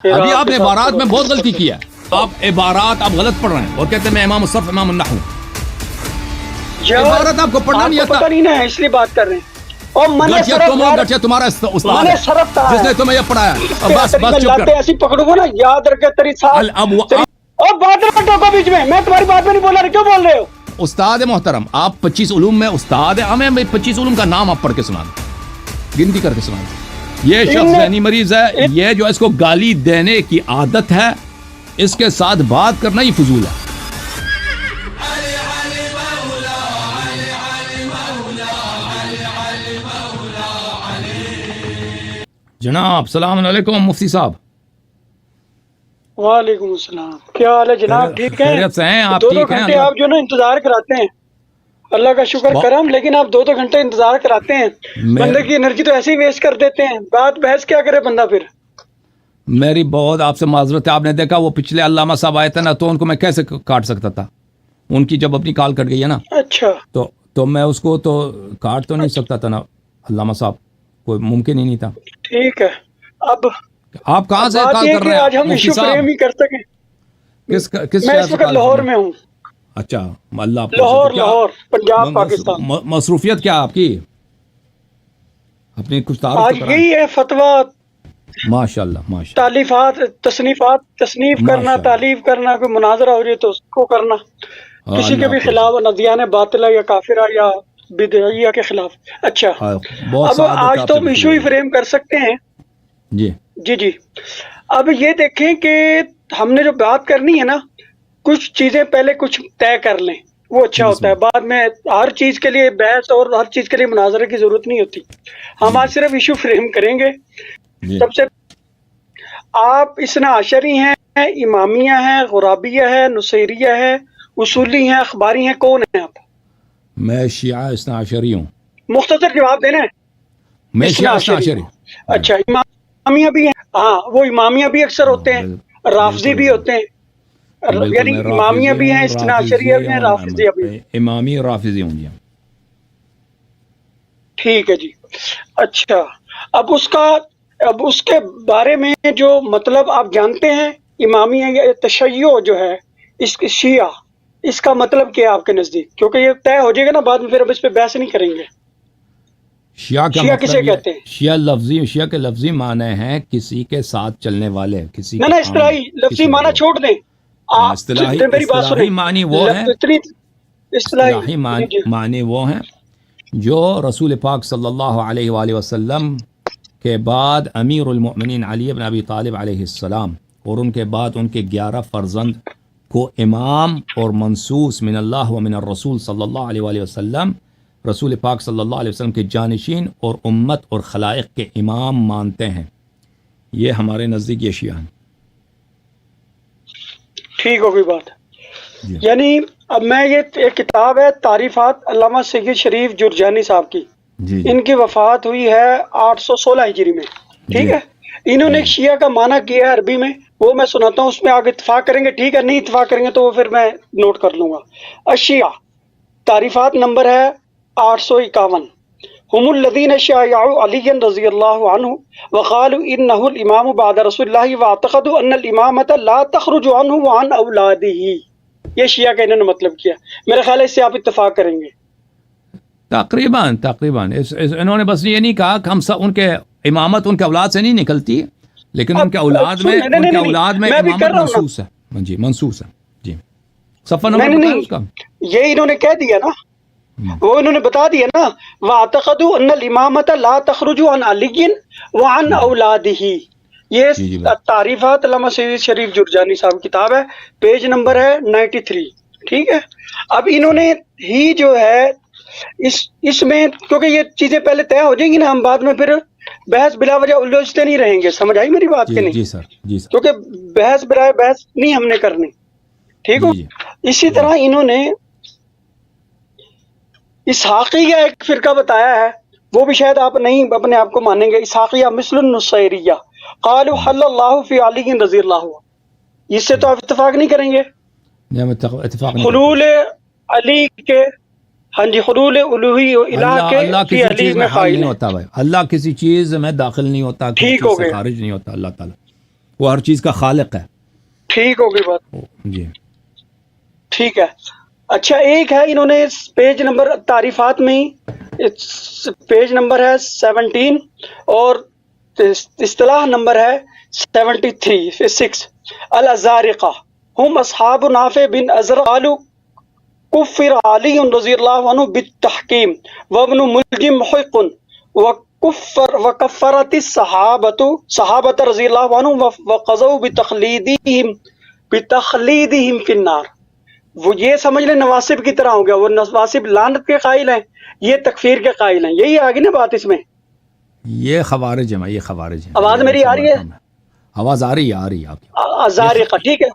ابھی آپ نے عبارات میں بہت غلطی کی ہے. آپ عبارات آپ غلط پڑھ رہے ہیں اور کہتے ہیں میں امام الصرف امام النحو. عبارت آپ کو پڑھنا نہیں آتا. پتہ نہیں نا اس لیے بات کر رہے ہیں. اور تمہارا استاد ہے جس نے تمہیں یہ پڑھایا. بس چپ کر. ایسی پکڑوں گا نا یاد رکھے تیری ساتھ. اور بات نہ ٹوکو بیچ میں تمہاری بات میں نہیں بول رہا. کیوں بول رہے ہو؟ استاد محترم آپ 25 علوم میں استاد ہیں. ہمیں 25 علوم کا نام آپ پڑھ کے سنا دیں, گنتی کر کے سنا دیں. یہ شخص ذہنی مریض ہے. یہ جو اس کو گالی دینے کی عادت ہے, اس کے ساتھ بات کرنا یہ فضول ہے. جناب السلام علیکم مفتی صاحب. وعلیکم السلام. کیا حال ہے جناب؟ ٹھیک ہے؟ خیریت سے ہیں آپ؟ دو ٹھیک ہیں؟ گھنٹے آپ جو نا انتظار کراتے ہیں, اللہ کا شکر کرم, لیکن آپ دو گھنٹے انتظار کراتے ہیں. بندے کی انرجی تو ایسے ہی ویسٹ کر دیتے ہیں. بات بحث کیا کرے بندہ پھر. میری بہت آپ سے معذرت ہے. آپ نے دیکھا وہ پچھلے علامہ صاحب آئے تھے نا, تو ان کو میں کیسے کاٹ سکتا تھا. ان کی جب اپنی کال کٹ گئی ہے نا, اچھا تو میں اس کو تو کاٹ تو نہیں سکتا تھا نا علامہ صاحب, کوئی ممکن ہی نہیں تھا. ٹھیک ہے. اب آپ کہاں سے کال کر رہے ہیں آج ہم مفتی ایشو صاحب؟ فریم ہی کر سکیں. کس میں اس وقت لاہور میں ہوں. اچھا اللہ آپ لاہور پنجاب پاکستان. مصروفیت کیا آپ کی؟ اپنی کچھ تعارف آج تو کرائیں. یہی ہے فتویٰ, ماشاء اللہ تالیفات, تصنیف کرنا, تعلیف کرنا, کوئی مناظرہ ہو جائے تو اس کو کرنا, کسی کے بھی خلاف ندیان باطلہ یا کافرہ یا بدعیہ کے خلاف. اچھا اب آج تو ہم ایشو ہی فریم کر سکتے ہیں. جی اب یہ دیکھیں کہ ہم نے جو بات کرنی ہے نا, کچھ چیزیں پہلے کچھ طے کر لیں, وہ اچھا ہوتا ہے. بعد میں ہر چیز کے لیے بحث اور ہر چیز کے لیے مناظرے کی ضرورت نہیں ہوتی. ہم آج صرف ایشو فریم کریں گے. سب سے آپ اثنا عشری ہیں, امامیہ ہیں, غرابیہ ہے, نصیریہ ہے, اصولی ہیں, اخباری ہیں, کون ہیں آپ؟ میں شیعہ اثنا عشری ہوں. مختصر جواب دینا ہے. میں شیعہ اثنا عشری. اچھا امامیہ بھی ہیں. ہاں وہ امامیہ بھی اکثر ہوتے ہیں, رافضی بھی ہوتے ہیں. یعنی امامیہ بھی ہیں, اثنا عشریہ بھی ہیں, رافضیہ بھی ہیں. امامی اور رافضی ہوں گے. ٹھیک ہے جی. اچھا اب اس کے بارے میں جو مطلب آپ جانتے ہیں, امامیہ یا تشیع جو ہے اس شیعہ, اس کا مطلب کیا ہے آپ کے نزدیک؟ کیونکہ یہ طے ہو جائے گا نا بعد میں, پھر اب اس پہ بحث نہیں کریں گے. شیعہ کسے کہتے ہیں؟ شیعہ کے لفظی معنی ہے کسی کے ساتھ چلنے والے. کسی نہ اصطلاحی لفظی معنی چھوڑ دیں. میری بات سنیں. اصطلاحی معنی وہ ہیں جو رسول پاک صلی اللہ علیہ وآلہ وسلم کے بعد امیر المؤمنین علی بن ابی طالب علیہ السلام اور ان کے بعد ان کے 11 فرزند کو امام اور منصوص من اللہ و من الرسول صلی اللہ علیہ وآلہ وسلم, رسول پاک صلی اللہ علیہ وسلم کے جانشین اور امت اور خلائق کے امام مانتے ہیں. یہ ہمارے نزدیک یہ شیعہ ہیں. ٹھیک ہو گئی بات. یعنی اب میں یہ ایک کتاب ہے تعریفات علامہ سید شریف جرجانی صاحب کی, ان کی وفات ہوئی ہے 816 ہجری میں. ٹھیک ہے. انہوں نے ایک شیعہ کا معنی کیا ہے عربی میں, وہ میں سناتا ہوں, اس میں آگے اتفاق کریں گے. ٹھیک ہے, نہیں اتفاق کریں گے تو وہ پھر میں نوٹ کر لوں گا. الشیعہ تعریفات نمبر ہے 851. هم الذين شايعوا عليا رضي الله عنه وقالوا انه الامام بعد رسول الله واعتقدوا ان الامامه لا تخرج عنه وعن اولاده. یہ شیعہ کا انہوں نے مطلب کیا. میرے خیال ہے اس سے آپ اتفاق کریں گے. تقریباً انہوں نے بس یہ نہیں کہا کہ ہم سب ان کے امامت ان کے اولاد سے نہیں نکلتی, لیکن ان کے اولاد میں امامت منصوص ہے. جی منصوص ہے. جی صفحہ نمبر بتائیں اس کا. یہ انہوں نے کہہ دیا نا, وہ انہوں نے بتا دیا نا, وَاعْتَقَدُوا أَنَّ الْإِمَامَةَ لَا تَخْرُجُ عَنْ عَلِيٍّ وَعَنْ أَوْلَادِهِ. یہ تعریفات علامہ سید شریف جرجانی صاحب کتاب ہے, پیج نمبر ہے 93. ٹھیک ہے. اب انہوں نے ہی جو ہے اس میں, کیونکہ یہ چیزیں پہلے طے ہو جائیں گی نا, ہم بعد میں پھر بحث بلا وجہ الجھتے نہیں رہیں گے. سمجھ آئی میری بات کہ نہیں؟ جی سر. کیونکہ بحث برائے بحث نہیں ہم نے کرنی. ٹھیک ہو. اسی طرح انہوں نے اسحاقیہ ایک فرقہ بتایا ہے, وہ بھی شاید آپ نہیں اپنے آپ کو مانیں گے. اسحاقیہ مثل النصیریہ قالوا حل اللہ فی علی رضی اللہ. اس سے تو آپ اتفاق نہیں کریں گے. حلول علی کے, ہاں جی, حلول الوہی الہ کے فی علی میں فائل نہیں ہوتا. بھائی اللہ کسی چیز میں داخل نہیں ہوتا, ٹھیک ہو گیا, خارج نہیں ہوتا اللہ تعالیٰ. وہ ہر چیز کا خالق ہے. ٹھیک ہوگی بات. جی ٹھیک ہے. اچھا ایک ہے انہوں نے پیج نمبر تعریفات میں ہی پیج نمبر ہے 17 اور اصطلاح نمبر ہے 6 الازارقہ ہم اصحاب نافع بن ازر قالوا کفر علی رضی اللہ عنہ بالتحکیم وابن ملجم محق وکفرت صحابۃ رضی اللہ عنہ وقضوا بتخلیدہم فی النار. وہ یہ سمجھ لیں نواسب کی طرح ہو گیا، وہ نواسب لعنت کے قائل ہیں، یہ تکفیر کے قائل ہیں. یہی آگے نا بات اس میں. یہ خوارج ہیں، یہ خوارج ہیں. آواز میری آ رہی ہے؟ آواز آ رہی ہے آپ کی. زارقہ ٹھیک ہے.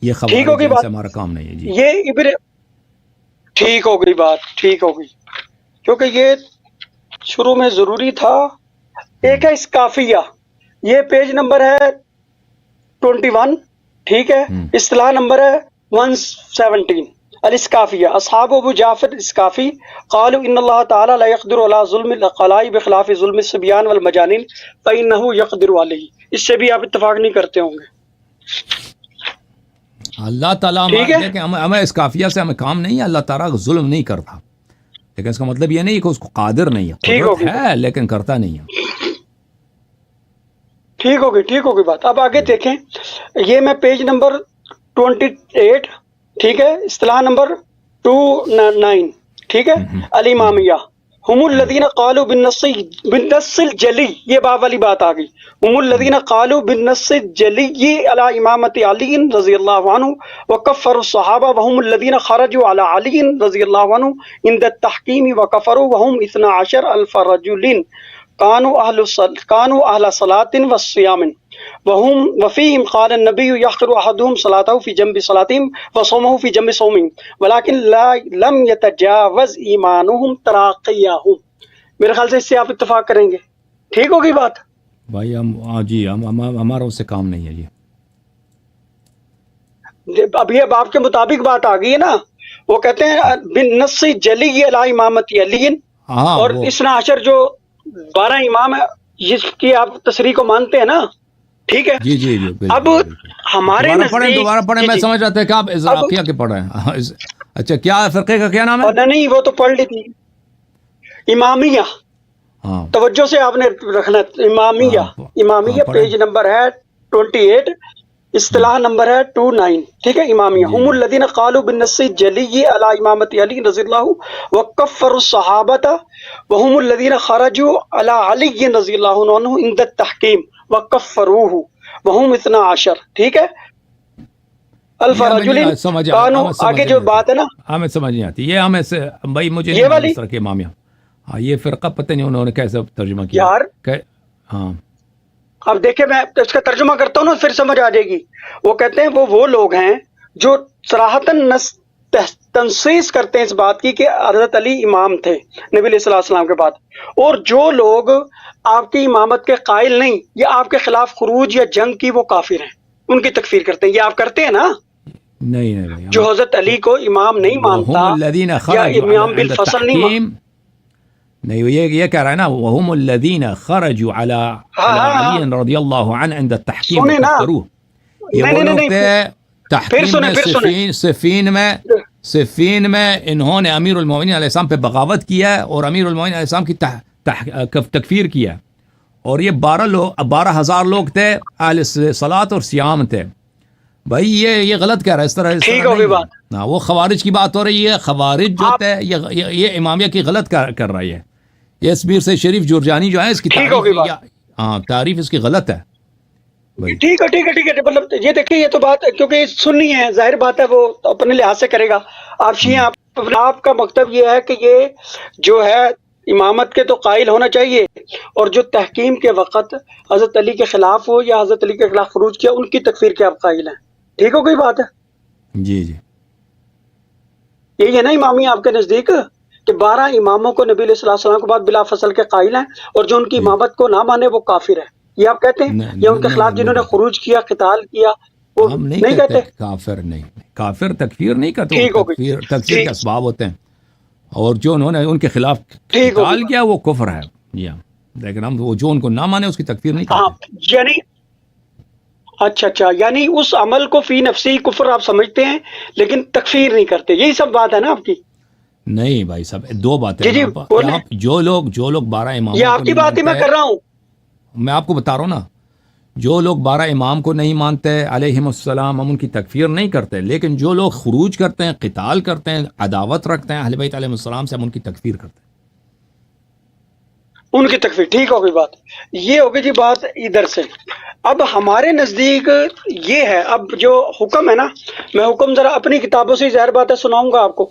یہ ٹھیک ہوگی خوارج بات. سے ہمارا کام نہیں ہے. جی یہ ابن ٹھیک ہو گئی بات، ٹھیک ہو گئی، کیونکہ یہ شروع میں ضروری تھا. ایک ہے اسکافیہ، یہ پیج نمبر ہے 21. ٹھیک ہے. اصطلاح نمبر ہے 117 الاسکافیہ اصحاب ابو جعفر اسکافی قالوا ان اللہ تعالی لا يقدر على ظلم العقلاء بخلاف ظلم الصبيان والمجانين فانه يقدر عليه. اس سے بھی آپ اتفاق نہیں کرتے ہوں گے. اللہ تعالیٰ کہ ہمیں اس کافیہ سے ہمیں کام نہیں ہے. اللہ تعالیٰ ظلم نہیں کرتا، لیکن اس کا مطلب یہ نہیں کہ اس کو قادر نہیں ہے، قدرت ہے لیکن کرتا نہیں ہے. ٹھیک ہوگی بات. اب آگے دیکھیں، یہ میں پیج نمبر 28. ٹھیک ہے. اصطلاح نمبر 29. ٹھیک ہے. الامامیہ ہم الذین قالوا بالنص الجلی، یہ باب والی بات آ گئی. ہم الذین قالوا بالنص الجلی علی امامت علی رضی اللہ عنہ وکفروا الصحابہ وهم الذین خرجوا علی علی رضی اللہ عنہ عند التحکیم وکفروا وهم 12 الف رجل كانوا اهل صلاۃ وصيام وفيهم قال النبي يحقر احدهم صلاته في جنب صلاتهم وصومه في جنب صومهم ولكن لم يتجاوز ایمانهم تراقیهم. میرے خیال سے اس سے آپ اتفاق کریں گے. ٹھیک ہوگی بات بھائی؟ ہمارا اس سے کام نہیں ہے. یہ اب یہ باب کے مطابق بات آ گئی ہے نا. وہ کہتے ہیں بالنص جلی علی امامت علی، اور اثنا عشر جو 12 امام ہے جس کی آپ تصریح کو مانتے ہیں نا. ٹھیک ہے. جی اب ہمارے دوبارہ پڑھیں. میں سمجھ رہا تھا کہ آپ ازراقیہ کے پڑھ رہے ہیں. اچھا کیا فرقے کا کیا نام ہے؟ نہیں وہ تو پڑھ لی تھی. امامیہ. توجہ سے آپ نے رکھنا. امامیہ پیج نمبر ہے 28، اصطلاح نمبر ہے 29. ٹھیک ہے. امامیہ ہم الذین قالوا بالنص الجلی علی امامت علی رضی اللہ وکفروا الصحابۃ وهم الذین خرجوا علی علی رضی اللہ عنہ عند التحکیم وکفروہ وهم 12. ٹھیک ہے. الف رجل کانوا. آگے جو بات ہے نا ہمیں سمجھ نہیں آتی. یہ ہمیں بھائی مجھے یہ والی امامیہ یہ فرقہ پتہ نہیں انہوں نے کیسے ترجمہ کیا یار. ہاں اب دیکھیں میں اس کا ترجمہ کرتا ہوں نا، پھر سمجھ آ جائے گی. وہ کہتے ہیں وہ لوگ ہیں جو صراحتاً تنصیص کرتے ہیں اس بات کی کہ حضرت علی امام تھے نبی علیہ الصلوۃ والسلام کے بعد، اور جو لوگ آپ کی امامت کے قائل نہیں یا آپ کے خلاف خروج یا جنگ کی وہ کافر ہیں، ان کی تکفیر کرتے ہیں. یہ آپ کرتے ہیں نا؟ نہیں جو حضرت علی کو امام نہیں مانتا یا امام بالفصل نہیں مانتا. نہیں یہ کہہ رہا ہے نا وهم الذین خرجوا علی علی رضی اللہ عنہ عند التحکیم وکفروہ. یہ وہ لوگ تھے تحکیم میں صفین میں انہوں نے امیر المومنین علیہ السلام پہ بغاوت کیا ہے اور امیر المومنین علیہ السلام کی تکفیر کیا ہے. اور یہ 12,000 لوگ تھے اہل صلاۃ اور صیام تھے. بھائی یہ غلط کہہ رہا ہے. اس طرح ٹھیک ہوگی بات. وہ خوارج کی بات ہو رہی ہے. خوارج جو تھے یہ امامیہ کی غلط کر رہی ہے. یہ اسمیر سے شریف جرجانی جو ہے اس کی تعریف اس کی غلط ہے. ٹھیک ہے. مطلب یہ دیکھیں، یہ تو بات کیونکہ سننی ہے، ظاہر بات ہے وہ اپنے لحاظ سے کرے گا. آپ شیعہ آپ کا مکتب یہ ہے کہ یہ جو ہے امامت کے تو قائل ہونا چاہیے، اور جو تحکیم کے وقت حضرت علی کے خلاف ہو یا حضرت علی کے خلاف خروج کیا ان کی تکفیر کے آپ قائل ہیں. ٹھیک ہو گئی بات ہے؟ جی یہی ہے نا امامی آپ کے نزدیک کہ 12 اماموں کو نبی علیہ الصلوۃ والسلام کے بعد بلا فصل کے قائل ہیں، اور جو ان کی امامت کو نہ مانے وہ کافر ہے. یہ آپ کہتے ہیں؟ یا ان کے خلاف جنہوں نے خروج کیا، قتال کیا، وہ ہم نہیں کہتے؟ کافر نہیں، کافر تکفیر نہیں کرتے. تکفیر کے اسباب ہوتے ہیں، اور جو انہوں نے ان کے خلاف قتال کیا وہ کفر ہے. لیکن ہم جو ان کو نہ مانے اس کی تکفیر نہیں کرتے. یعنی اچھا یعنی اس عمل کو فی نفسی کفر آپ سمجھتے ہیں لیکن تکفیر نہیں کرتے، یہی سب بات ہے نا آپ کی؟ نہیں بھائی صاحب، دو باتیں جی ہیں آپ بولیں، آپ جو لوگ 12 یہ اماموں آپ کو کی نہیں بات ہی میں مانتے، کر رہا ہوں۔ میں آپ کو بتا رہا ہوں نا، جو لوگ 12 امام کو نہیں مانتے علیہم السلام، ہم ان کی تکفیر نہیں کرتے، لیکن جو لوگ خروج کرتے ہیں، قتال کرتے ہیں، عداوت رکھتے ہیں اہل بیت علیہ السلام سے، ہم ان کی تکفیر کرتے ہیں۔ ان کی تکفیر ٹھیک ہوگی بات، یہ ہوگی جی بات ادھر سے۔ اب ہمارے نزدیک یہ ہے، اب جو حکم ہے نا، میں حکم ذرا اپنی کتابوں سے ظاہر بات ہے سناؤں گا آپ کو،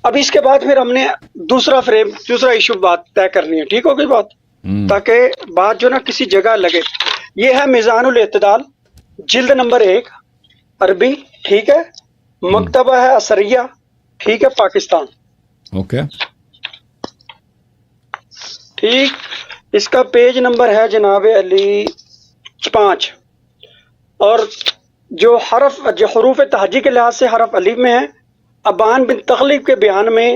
اب اس کے بعد پھر ہم نے دوسرا ایشو بات طے کرنی ہے، ٹھیک ہوگی بات، تاکہ بات جو نا کسی جگہ لگے۔ یہ ہے میزان الاعتدال، جلد نمبر 1، عربی، ٹھیک ہے، مکتبہ ہے اثریہ، ٹھیک ہے، پاکستان، اوکے، ٹھیک۔ اس کا پیج نمبر ہے جناب علی 5، اور جو حروف تہجی کے لحاظ سے حرف الف میں ہے، ابان بن تغلب کے بیان میں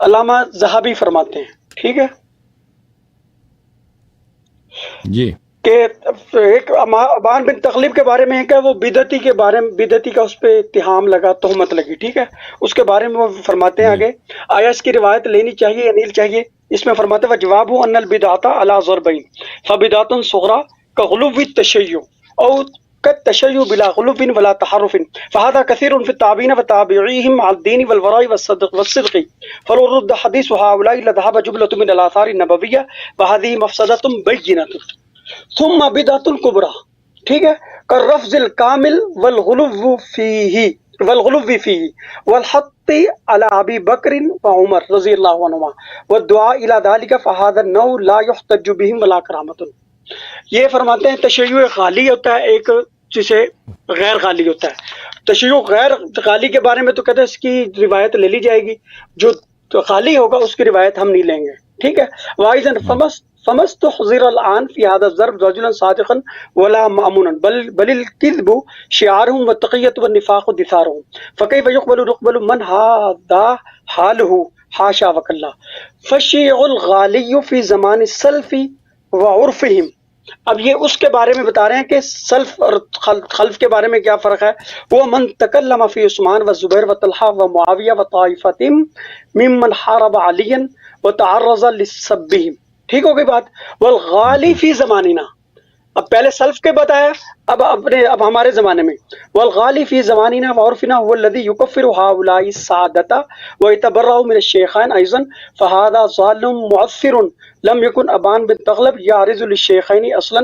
علامہ ذہبی فرماتے ہیں، ٹھیک ہے، جی، کہ ایک ابان بن تغلب کے بارے میں ہے کہ وہ بدعتی کا اس پہ اتہام لگا، تہمت لگی، ٹھیک ہے، اس کے بارے میں وہ فرماتے ہیں جی، آگے، آیا اس کی روایت لینی چاہیے یا نہیں چاہیے؟ اس میں فرماتے ہیں جواب ہو ان البدعۃ علی ضربین، فبدعۃ صغریٰ کغلو التشیع او كالتشيع بلا غلو ولا تحرف، فهذا كثير في التابعين وتابعيهم على الدين والوراء والصدق، فلو رد حديث هؤلاء لذهب جملة من الآثار النبوية وهذه مفسدة بينة، ثم بدعة كبرى، ٹھیک ہے، كالرفض الكامل والغلو فيه والحط على أبي بكر وعمر رضي الله عنهما والدعاء إلى ذلك، فهذا النوع لا يحتج بهم ولا كرامة۔ یہ فرماتے ہیں تشیع غالی ہوتا ہے ایک، جسے غیر غالی ہوتا ہے۔ تشیع غیر غالی کے بارے میں تو کہتے ہیں اس کی روایت لے لی جائے گی، جو غالی ہوگا اس کی روایت ہم نہیں لیں گے، ٹھیک ہے۔ وائزن فمستحضر الان في هذا الضرب رجلا صادقا ولا مامونا بل الكذب شعارهم والتقية والنفاق دثارهم، فكيف يقبل من هذا حاله حاشا وكلا، فالشيع الغالي في زمان السلف وعرفهم۔ اب یہ اس کے بارے میں بتا رہے ہیں کہ سلف اور خلف کے بارے میں کیا فرق ہے۔ وہ من تکلم فی عثمان و زبیر و طلحہ و معاویہ و طائفۃ ممن حارب علیا و تعرض لسبہم، ٹھیک ہو گئی بات۔ والغالی فی زماننا، اب پہلے سلف کے بتایا، اب ہمارے زمانے میں، والغالی فی زماننا وعرفنا هو الذي يكفر هؤلاء السادة ويتبرأ من الشيخين ايضا، فهذا ضال معثر لم يكن ابان بن تغلب يعرض للشيخين اصلا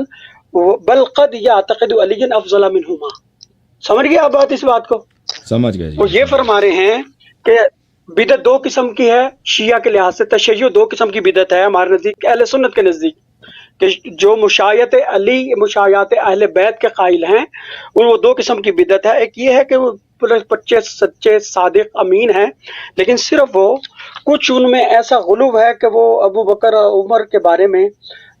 بل قد يعتقد علي افضل منهما۔ سمجھ گئے آپ بات، اس بات کو سمجھ گئے وہ جی۔ یہ فرما رہے ہیں کہ بدعت دو قسم کی ہے شیعہ کے لحاظ سے، تشیع دو قسم کی بدعت ہے ہمارے نزدیک، اہل سنت کے نزدیک، کہ جو مشایعت علی، مشایعت اہل بیت کے قائل ہیں، وہ دو قسم کی بدعت ہے۔ ایک یہ ہے کہ وہ بچے سچے صادق امین ہیں، لیکن صرف وہ کچھ ان میں ایسا غلو ہے کہ وہ ابو بکر اور عمر کے بارے میں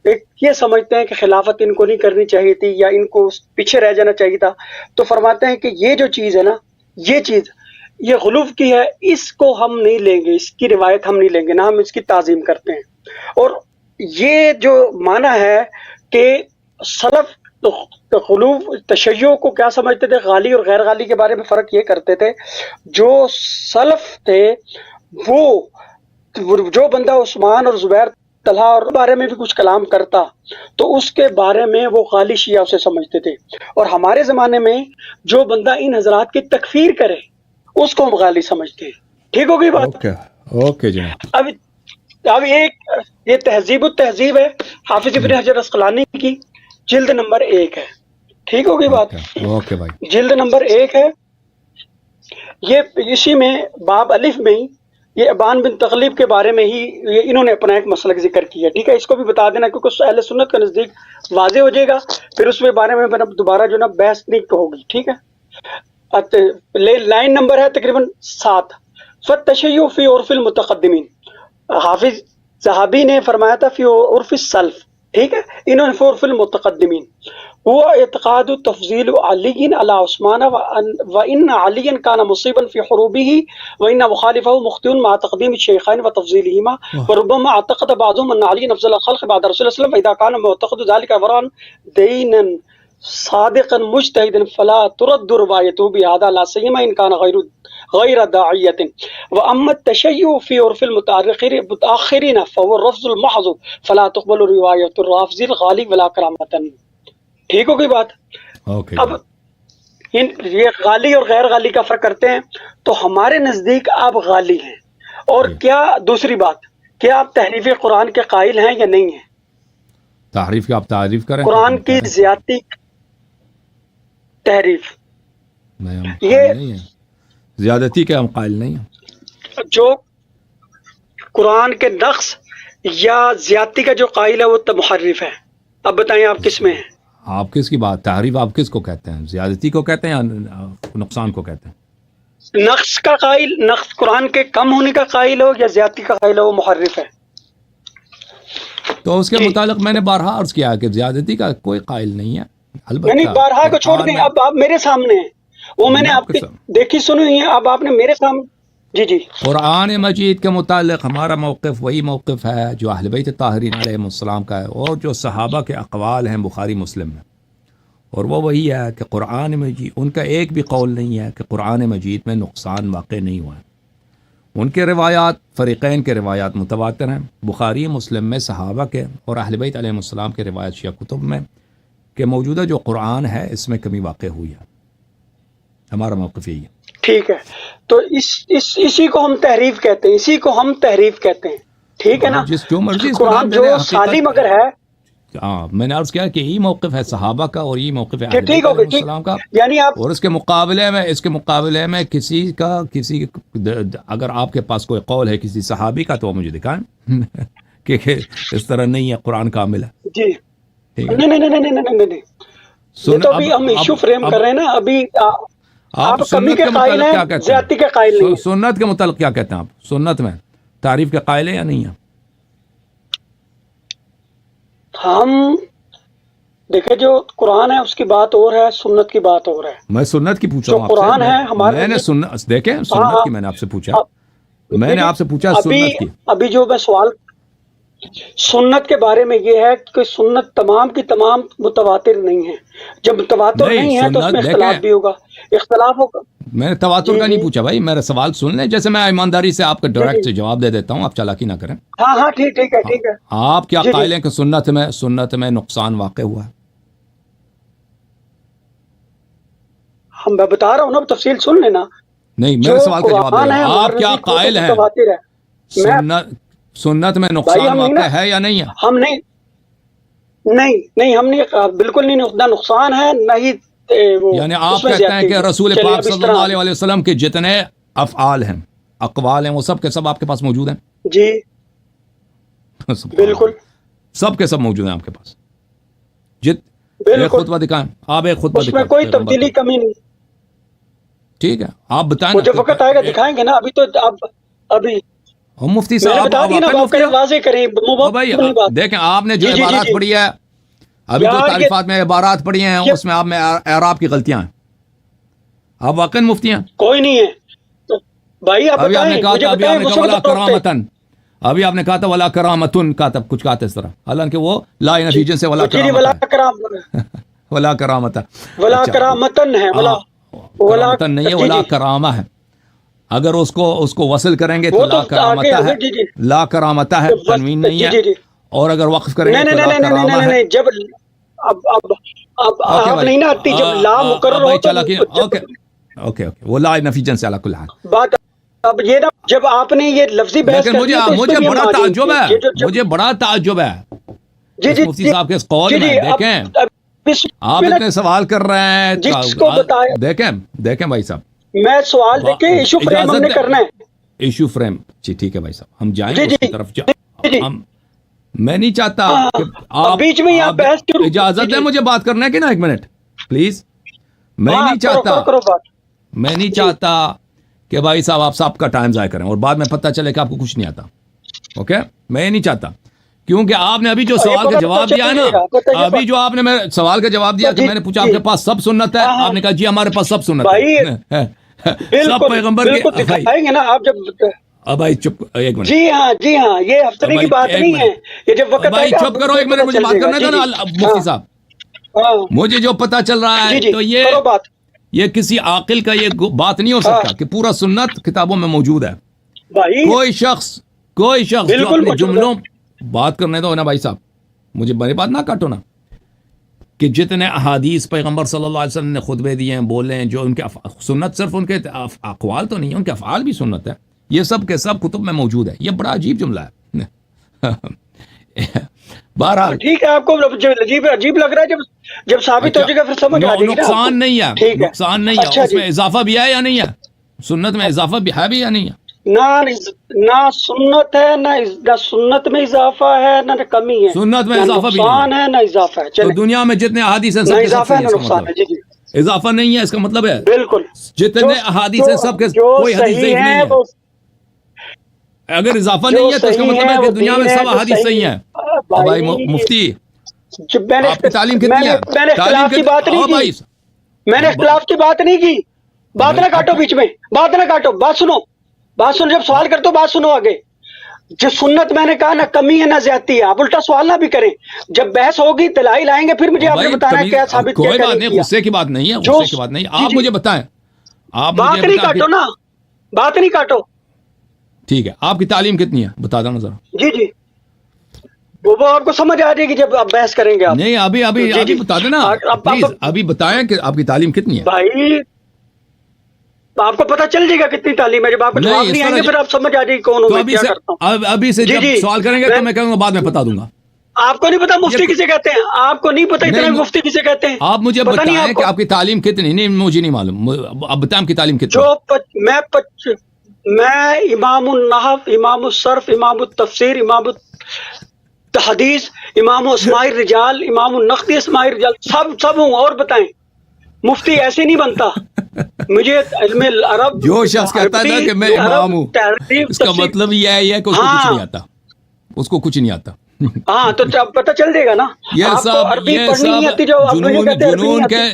ایک یہ سمجھتے ہیں کہ خلافت ان کو نہیں کرنی چاہیے تھی یا ان کو پیچھے رہ جانا چاہیے تھا، تو فرماتے ہیں کہ یہ جو چیز ہے نا، یہ چیز یہ غلو کی ہے، اس کو ہم نہیں لیں گے، اس کی روایت ہم نہیں لیں گے، نہ ہم اس کی تعظیم کرتے ہیں۔ اور یہ جو معنی ہے کہ سلف غلو تشیع کو کیا سمجھتے تھے، غالی اور غیر غالی کے بارے میں فرق یہ کرتے تھے، جو سلف تھے وہ جو بندہ عثمان اور زبیر طلحہ اور بارے میں بھی کچھ کلام کرتا تو اس کے بارے میں وہ غالی شیعہ اسے سمجھتے تھے، اور ہمارے زمانے میں جو بندہ ان حضرات کی تکفیر کرے اس کو ہم غالی سمجھتے ہیں، ٹھیک ہو گئی بات۔ اوکے، اوکے جناب۔ اب یہ تہذیب التہذیب ہے حافظ ابن حجر اسقلانی کی، جلد نمبر 1 ہے، ٹھیک ہو گئی بات، اوکے بھائی، جلد نمبر 1 ہے۔ یہ اسی میں باب الف میں ہی یہ ابان بن تغلب کے بارے میں ہی انہوں نے اپنا ایک مسلک ذکر کیا، ٹھیک ہے، اس کو بھی بتا دینا کیونکہ اہل سنت کے نزدیک واضح ہو جائے گا، پھر اس کے بارے میں دوبارہ جو نا بحث نہیں ہوگی، ٹھیک ہے۔ لائن نمبر ہے تقریباً 7، فالتشیع فی عرف المتقدمین، حافظ ذہبی نے فرمایا تھا فی عرف السلف، ٹھیک ہے، انہوں نے فی عرف المتقدمین، هو اعتقاد تفضیل علی علی عثمان وان علی کان مصیبا فی حروبه وان مخالفه مخطئ مع تقدیم الشیخین وتفضیلهما، وربما اعتقد بعضهم ان علی افضل الخلق بعد رسول الله صلی اللہ علیہ وسلم، فاذا كان معتقد ذلك ورعا دینا صادقا مجتهدا فلا ترد روايته بهذا لا سيما ان كان غير داعية واما التشيع في عرف المتاخرين فهو الرفض المحض فلا تقبل رواية الرافض الغالي ولا کرامة. ٹھیک ہو گئی بات؟ اوکے اب یہ غالی اور غیر غالی کا فرق کرتے ہیں. تو ہمارے نزدیک آپ غالی ہیں. اور کیا دوسری بات، کیا آپ تحریف قرآن کے قائل ہیں یا نہیں ہیں؟ تحریف کی آپ تعریف کریں. قرآن کی زیادتی تحریف یہ زیادتی کے ہم قائل نہیں ہیں. جو قرآن کے نقص یا زیادتی کا جو قائل ہے وہ محرف ہے. اب بتائیں آپ کس میں ہیں؟ آپ کس کی بات، تحریف آپ کس کو کہتے ہیں؟ زیادتی کو کہتے ہیں یا نقصان کو کہتے ہیں؟ نقص کا قائل، نقص قرآن کے کم ہونے کا قائل ہو یا زیادتی کا قائل ہو وہ محرف ہے. تو اس کے متعلق میں نے بارہا عرض کیا کہ زیادتی کا کوئی قائل نہیں ہے. یعنی بارہا کو چھوڑ دیں، اب آپ میرے سامنے ہیں، وہ میں نے آپ کی دیکھی سنی ہوئی ہے، اب آپ نے میرے سامنے. جی جی، قرآن مجید کے متعلق ہمارا موقف وہی موقف ہے جو اہل بیت طاہرین علیہم السلام کا ہے، اور جو صحابہ کے اقوال ہیں بخاری مسلم میں. اور وہ وہی ہے کہ قرآن مجید، ان کا ایک بھی قول نہیں ہے کہ قرآن مجید میں نقصان واقع نہیں ہوا ہے. ان کے روایات، فریقین کے روایات متواتر ہیں. بخاری مسلم میں صحابہ کے اور اہل بیت علیہم السلام کے روایات شیعہ کتب میں کہ موجودہ جو قرآن ہے اس میں کمی واقع ہوئی ہے. ہمارا موقف یہی ہے. ٹھیک ہے، تو اسی کو ہم تحریف کہتے ہیں، اسی کو ہم تحریف کہتے ہیں. ٹھیک ہے نا؟ جس جو مرضی قرآن جو سالم اگر ہے، ہاں میں نے عرض کیا کہ یہی موقف ہے صحابہ کا اور یہی موقف ہے اہل بیت علیہ السلام کا. یعنی آپ، اور اس کے مقابلے میں کسی اگر آپ کے پاس کوئی قول ہے کسی صحابی کا تو وہ مجھے دکھائیں کہ اس طرح نہیں ہے، قرآن کامل ہے. جی نہیں، یہ تو ابھی ہم ایشو فریم کر رہے ہیں نا. ابھی آپ کمی کے قائل ہیں، زیادتی کے قائل نہیں. سنت کے متعلق کیا کہتے ہیں آپ؟ سنت میں تعریف کے قائل ہیں یا نہیں ہیں؟ ہم دیکھیں جو قرآن ہے اس کی بات اور ہے، سنت کی بات اور ہے. میں سنت کی پوچھ رہا ہوں. قرآن ہے ہمارے، میں نے دیکھیں سنت کی میں نے آپ سے پوچھا، میں نے آپ سے پوچھا سنت کی. ابھی جو میں سوال سنت کے بارے میں یہ ہے کہ سنت تمام کی تمام متواتر نہیں ہے. جب متواتر نہیں ہے تو اس میں اختلاف بھی ہوگا، اختلاف ہوگا. میں نے تواتر کا نہیں پوچھا بھائی، میرا سوال سن لیں. جیسے میں ایمانداری سے آپ کا ڈائریکٹ جواب دے دیتا ہوں، آپ چالاکی نہ کریں. ہاں ٹھیک ہے. آپ کیا قائل ہیں کہ سنت میں نقصان واقع ہوا ہے؟ ہم میں بتا رہا ہوں نا، تفصیل سن لینا. نہیں، میرے سوال کا جواب دیں. آپ کیا قائل ہیں سنت میں نقصان واقع ہے یا نہیں ہے؟ ہم نہیں ہم نہیں، بالکل نہیں. نہ نقصان ہے نہ ہی یعنی آپ کہتے ہیں کہ رسول پاک صلی اللہ علیہ وسلم کے جتنے افعال ہیں، اقوال ہیں، وہ سب کے سب آپ کے پاس موجود ہیں؟ جی بالکل، سب کے سب موجود ہیں آپ کے پاس. ایک خطبہ دکھائیں آپ، ایک خطبہ اس میں کوئی تبدیلی کمی نہیں. ٹھیک ہے، آپ بتائیں. مجھے وقت آئے گا دکھائیں گے نا. ابھی تو ابھی مفتی صاحب واضح کریں. دیکھیں آپ نے جو عبارات پڑھی ہے، ابھی جو تعریفات میں عبارات پڑھی ہیں اس میں آپ میں اعراب کی غلطیاں ہیں. آپ واقعی مفتی ہیں؟ کوئی نہیں ہے بھائی. ابھی آپ نے کہا تھا ولا کرامتن، ابھی آپ نے کہا تھا ولا کرامتن کا تب کچھ کہا تھا اس طرح، حالانکہ وہ لا نفیجن سے ولا کرامتن ولا کرامتن ہے، ولا نہیں ہے، ولا کرامہ ہے. اگر اس کو وصل کریں گے تو لا کرامتہ ہے، لا کرامتہ ہے، تنوین نہیں ہے. اور اگر وقف کریں گے تو لا کرامہ ہے. جب اب آپ نہیں نا آتی، جب لا مقرر ہو تو اوکے وہ لا نفی جنس علی کل حال بات. اب یہ نا جب آپ نے یہ لفظی بحث کر دی تو مجھے بڑا تعجب ہے، مجھے بڑا تعجب ہے مفتی صاحب کے اس قول میں. دیکھیں آپ اتنے سوال کر رہے ہیں، دیکھیں بھائی صاحب، میں سوال دیکھیں ایشو فریم ہم نے کرنا ہے. ایشو فریم جی ٹھیک ہے بھائی صاحب، ہم جائیں اس کی طرف. میں نہیں چاہتا کہ آپ بیچ میں آپ اجازت دیں مجھے بات کرنے کی نا، ایک منٹ پلیز. میں نہیں چاہتا کہ بھائی صاحب آپ سب کا ٹائم ضائع کریں اور بعد میں پتہ چلے کہ آپ کو کچھ نہیں آتا. اوکے، میں نہیں چاہتا، کیونکہ آپ نے ابھی جو سوال کا جواب دیا ہے نا، ابھی جو آپ نے میرے سوال کا جواب دیا کہ میں نے پوچھا آپ کے پاس سب سنت ہے، آپ نے کہا جی ہمارے پاس سب سنت ہے. سب پیغمبر کے نا آپ جب بھائی چپ ایک منٹ. جی ہاں یہ ہفتنے کی بات نہیں ہے. یہ جب وقت بھائی چپ کرو ایک منٹ، مجھے بات کرنا تھا نا مفتی صاحب. ہاں مجھے جو پتا چل رہا جی ہے جی تو کرو بات یہ کسی عاقل کا یہ بات نہیں ہو سکتا کہ پورا سنت کتابوں میں موجود ہے. بھائی. کوئی شخص جو بالکل اپنے موجود ہے. جملوں بات کرنے دو نا بھائی صاحب, مجھے بڑی بات نہ کاٹو نا, کہ جتنے احادیث پیغمبر صلی اللہ علیہ وسلم نے خطبے دیے ہیں, بولے ہیں, جو ان کے سنت صرف ان کے اقوال تو نہیں ہے, ان کے افعال بھی سنت ہے. یہ سب کے سب کتب میں موجود ہے. یہ بڑا عجیب جملہ ہے. بہرحال ٹھیک ہے, آپ کو عجیب لگ رہا ہے, جب ثابت ہو جائے گا پھر سمجھ آ جائے گی نا. نقصان نہیں ہے, نقصان نہیں ہے. اچھا اس میں اضافہ بھی ہے یا نہیں ہے؟ سنت میں اضافہ بھی ہے یا نہیں ہے؟ نہ سنت ہے, نہ سنت میں اضافہ ہے, نہ کمی ہے. سنت میں اضافہ بھی نقصان ہے, نہ اضافہ ہے. تو دنیا میں جتنے احادیث ہیں نہ سب کے سب اضافہ ہے صحیح نہ ہے, اس کا نقصان مطلب ہے. جی جی اضافہ نہیں ہے, اس کا مطلب ہے بالکل جتنے احادیث ہیں سب کے کوئی حدیث ضعیف نہیں ہے. اگر اضافہ نہیں ہے تو اس کا مطلب ہے کہ دنیا میں سب احادیث صحیح ہیں. بھائی مفتی, آپ کی تعلیم کتنی ہے؟ میں نے اختلاف کی بات نہیں کی. میں نے اختلاف کی بات نہیں کی. بات نہ کاٹو بیچ میں, بات نہ کاٹو, بات سنو. جب سوال کرتے ہو بات سنو آگے. جو سنت میں نے کہا نہ کمی ہے نہ زیادتی ہے. آپ الٹا سوال نہ بھی کریں. جب بحث ہوگی دلائل آئیں گے پھر مجھے آپ نے بتانا ہے کیا ثابت کیا. کوئی بات نہیں, غصے کی بات نہیں ہے, غصے کی بات نہیں. آپ مجھے بتائیں, بات نہیں کاٹو نا, بات نہیں کاٹو. ٹھیک ہے, آپ کی تعلیم کتنی ہے بتا دو نا ذرا. جی جی وہ آپ کو سمجھ آ جائے گی جب آپ بحث کریں گے. آپ نہیں, ابھی بتا دینا پلیز, ابھی بتائیں کہ آپ کی تعلیم کتنی ہے. بھائی آپ کو پتہ چل جائے گا کتنی تعلیم ہے. جب آپ کو جواب نہیں آئیں گے پھر آپ سمجھ آ جائے گی کون ہوں میں, کیا کرتا ہوں. ابھی سے جب سوال کریں گے تو میں کہوں گا بعد میں بتا دوں گا. آپ کو نہیں پتا مفتی کسے کہتے ہیں؟ آپ کو نہیں پتا اتنا مفتی کسے کہتے ہیں؟ آپ مجھے بتائیں کہ آپ کی تعلیم کتنی. نہیں مجھے نہیں معلوم, اب بتائیں آپ کی تعلیم کتنی. میں امام النحو, امام الصرف, امام التفسیر, امام الحدیث, امام اسماء الرجال, امام النقد اسماء الرجال, سب ہوں. اور بتائیں, مفتی ایسے نہیں بنتا. مجھے علم عرب, جو شخص کہتا ہے کہ میں امام ہوں, اس کا مطلب یہ ہے کہ اس کو کچھ نہیں آتا, اس کو کچھ نہیں آتا. ہاں تو پتہ چل جائے گا نا. یہ سب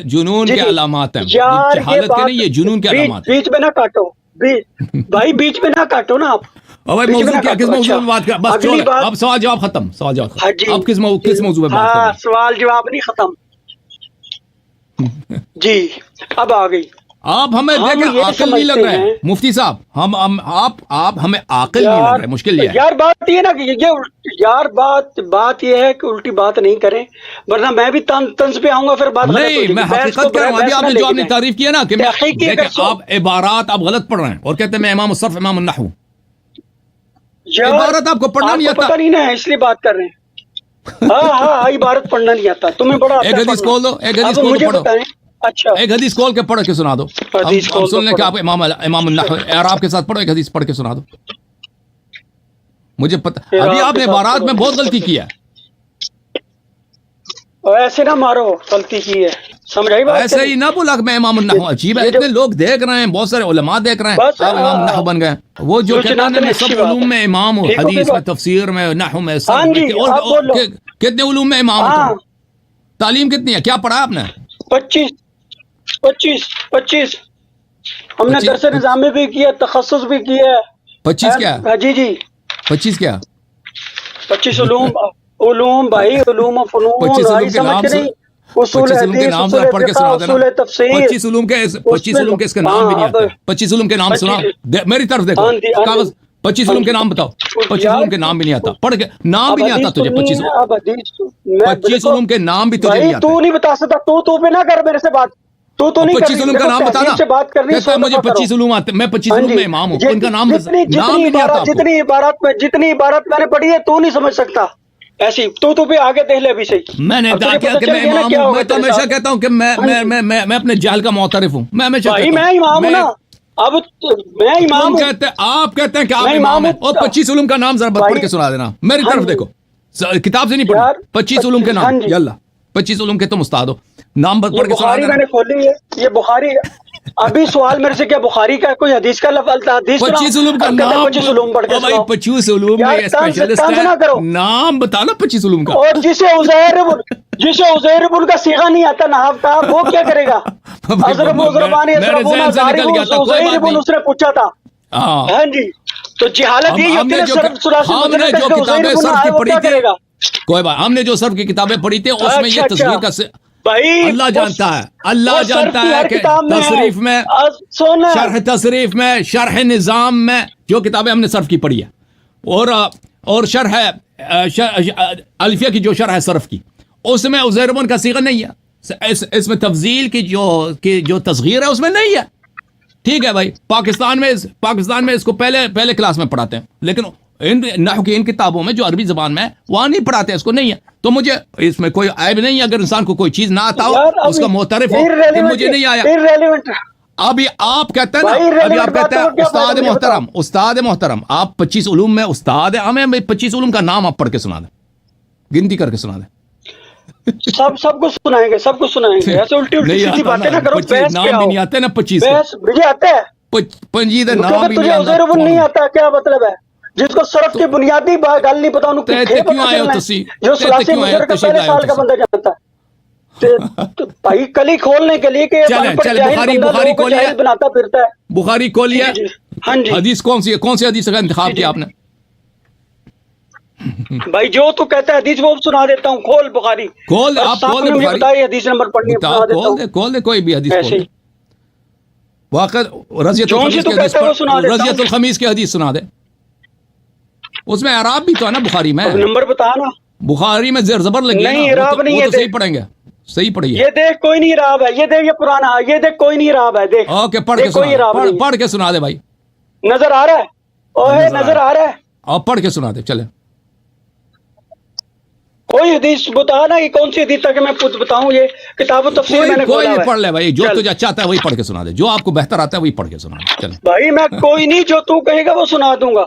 جنون کے علامات ہیں. جہالت کے نہیں, یہ جنون کے علامات ہیں. بیچ میں نہ کاٹو بھائی, بیچ میں نہ کاٹو نا. آپ موضوع کیا, کس موضوع میں بات کر, بس اب سوال جواب ختم. سوال جواب ختم. اب کس موضوع میں بات کریں؟ سوال جواب نہیں ختم. جی اب آ گئی. آپ ہمیں دیکھیں عاقل نہیں لگ رہے ہیں مفتی صاحب. آپ ہمیں عاقل نہیں لگ رہے. مشکل یہ ہے یار. بات یہ نا کہ یار بات یہ ہے کہ الٹی بات نہیں کریں, ورنہ میں بھی طنز پہ آؤں گا پھر بات نہیں. میں حقیقت کہہ رہا ہوں. ابھی آپ نے جو آپ نے تعریف کیا نا کہ آپ عبارات آپ غلط پڑھ رہے ہیں اور کہتے ہیں میں امام الصرف امام النحو. عبارت آپ کو پڑھنا نہیں آتا. پتہ نہیں نا, اس لیے بات کر رہے ہیں. ہاں عبارت پڑھنا نہیں آتا تمہیں. بڑا ایک حدیث کھول دو, ایک حدیث کھول کے پڑھو. اچھا ایک حدیث کھول کے پڑھ کے سنا دو. ہم سن لیں کہ آپ امام النحو اعراب کے ساتھ پڑھو. ایک حدیث پڑھ کے سنا دو. مجھے پتہ ابھی آپ نے عبارات میں بہت غلطی کی ہے. ایسے نہ مارو, غلطی کی ہے. سمجھائی بات؟ ایسے ہی نہ بولا کہ میں امام النحو. عجیب ہے, اتنے لوگ دیکھ رہے ہیں, بہت سارے علماء دیکھ رہے ہیں, آپ امام النحو بن گئے. وہ جو کہتے ہیں میں سب علوم میں امام ہوں, حدیث میں, تفسیر میں, نحو میں, کتنے علوم میں امام ہوں. تعلیم کتنی ہے, کیا پڑھا آپ نے؟ 25 ہم نے درس نظامی بھی کیا, تخصص بھی کیا. 25 کیا؟ جی جی 25 کیا؟ 25 علوم بھائی, علوم و فنون. 25 علوم کے نام سے, اصول حدیث, اصول فقہ, اصول تفسیر. 25 علوم کے اس کے نام بھی نہیں آتے. 25 علوم کے نام سنا میری طرف دیکھو کاغذ. 25 علوم کے نام بتاؤ. 25 علوم کے نام بھی نہیں آتا. پڑھ کے نام بھی نہیں آتا تجھے. 25 علوم کے نام بھی تجھے نہیں آتے. تو نہیں بتا سکتا. تو بھی نہ کر میرے سے بات. تو نہیں 25 علوم کا نام بتانا. کہتا ہے مجھے 25 علوم آتے, میں 25 علوم میں امام ہوں. ان کا نام بھی نہیں آتا. جتنی عبارت میں نے پڑھی ہے تو نہیں سمجھ سکتا. ایسی تو بھی آگے دیکھ لے ابھی سے. میں نے کہا کہ میں امام ہوں. میں تو ہمیشہ کہتا ہوں کہ میں اپنے جہل کا معترف ہوں. میں ہمیشہ میں امام ہوں نا. اب میں امام ہوں. آپ کہتے ہیں کہ آپ امام ہیں, اور 25 علوم کا نام ذرا پڑھ کے سنا دینا. میری طرف دیکھو, کتاب سے نہیں پڑھا. 25 علوم کے نام, یاللہ 25 علوم کے تم استاد ہو, نام پڑھ کے سنا دینا. میں نے کھولی ہے یہ بخاری. ابھی سوال میرے سے کیا بخاری کا کوئی حدیث کا لفظ؟ 25 علوم کا نام. 25 علوم پڑھ کے سناؤ. 25 علوم میں اسپیشلسٹ ہے, نام بتانا 25 علوم کا. اور جسے عزیر ابن کا صیغہ نہیں آتا نحو کا, وہ کیا کرے گا؟ حضرت عزربانی اس نے پوچھا تھا. ہاں جی, تو جہالت یہ ہم نے جو کتابیں صرف کی پڑھی تھی, کوئی بات, ہم نے جو صرف کی کتابیں پڑھی تھی اس میں یہ تصویر کا بھائی اللہ جانتا ہے، اللہ وہ جانتا صرف ہے ہر کہ کتاب میں ہے۔ تصریف میں، سونا شرح تصریف میں، شرح نظام میں، جو کتابیں ہم نے صرف کی پڑھی ہے، اور شرح الفیہ کی جو شرح ہے صرف کی، اس میں عزیربن کا صیغہ نہیں ہے، اس میں تفضیل کی جو تصغیر ہے اس میں نہیں ہے. ٹھیک ہے بھائی، پاکستان میں اس کو پہلے کلاس میں پڑھاتے ہیں، لیکن نحو کی ان کتابوں میں جو عربی زبان میں وہاں نہیں پڑھاتے، اس کو نہیں ہے. تو مجھے اس میں کوئی عیب نہیں ہے اگر انسان کو کوئی چیز نہ آتا ہو، اس کا معترف ہو کہ مجھے نہیں آیا. ابھی آپ کہتے ہیں نا، ابھی آپ کہتے ہیں استاد محترم آپ 25 علوم میں استاد ہیں، ہمیں 25 علوم کا نام آپ پڑھ کے سنا دیں، گنتی کر کے سنا دیں. سب کو سنائیں گے، سب کو سنائیں گے. ایسے الٹی سیدھی باتیں نہ کرو. بحث نام بھی نہیں آتے نا 25 بحث مجھے آتا ہے، پنجیدہ نام بھی تجھے نہیں عزیر ابن نہیں آتا، کیا مطلب ہے؟ جس کو صرف کی بنیادی گل نہیں پتا، انہوں کیوں آئے ہو تسی؟ جو سلاسی مجر کا پہلے سال کا بندہ جانتا ہے بھائی کلی کھولنے کے لیے کہ بخاری جاہل بناتا پھرتا ہے. بخاری کھولیا. ہاں جی، حدیث کون سی حدیث کا انتخاب کیا آپ نے؟ بھائی جو تو کہتا ہے حدیث وہ سنا دیتا ہوں. کھول بخاری، کھول، آپ کھول دے بخاری، بتائیے حدیث نمبر پڑھنی ہے، سنا دیتا ہوں. کھول دے کوئی بھی حدیث کھول دے. واقع رضیت الخمیس کی حدیث سنا دے، اس میں اعراب بھی تو ہے نا بخاری میں. نمبر بتا نا. بخاری میں زیر زبر لگی ہے نہیں، نا، اعراب نہیں ہے. وہ تو صحیح پڑھیں گے، صحیح پڑھیے. یہ دیکھ کوئی نہیں اعراب ہے، یہ دیکھ یہ پرانا، یہ دیکھ کوئی نہیں اعراب ہے. دیکھ اوکے، پڑھ کے سنا، پڑھ کے سنا دے بھائی. نظر آ رہا ہے؟ اوہ نظر آ رہا ہے. اور پڑھ کے سنا دے. چلے کوئی حدیث بتا نا، یہ کون سی حدیث تک میں بتاؤں؟ یہ کتاب و تفسیر میں نے کوئی پڑھ لے بھائی، جو تجھے اچھا آتا ہے وہی پڑھ کے سنا دے، جو آپ کو بہتر آتا ہے وہی پڑھ کے سنا دے. چل بھائی میں کوئی نہیں، جو تو کہے گا وہ سنا دوں گا.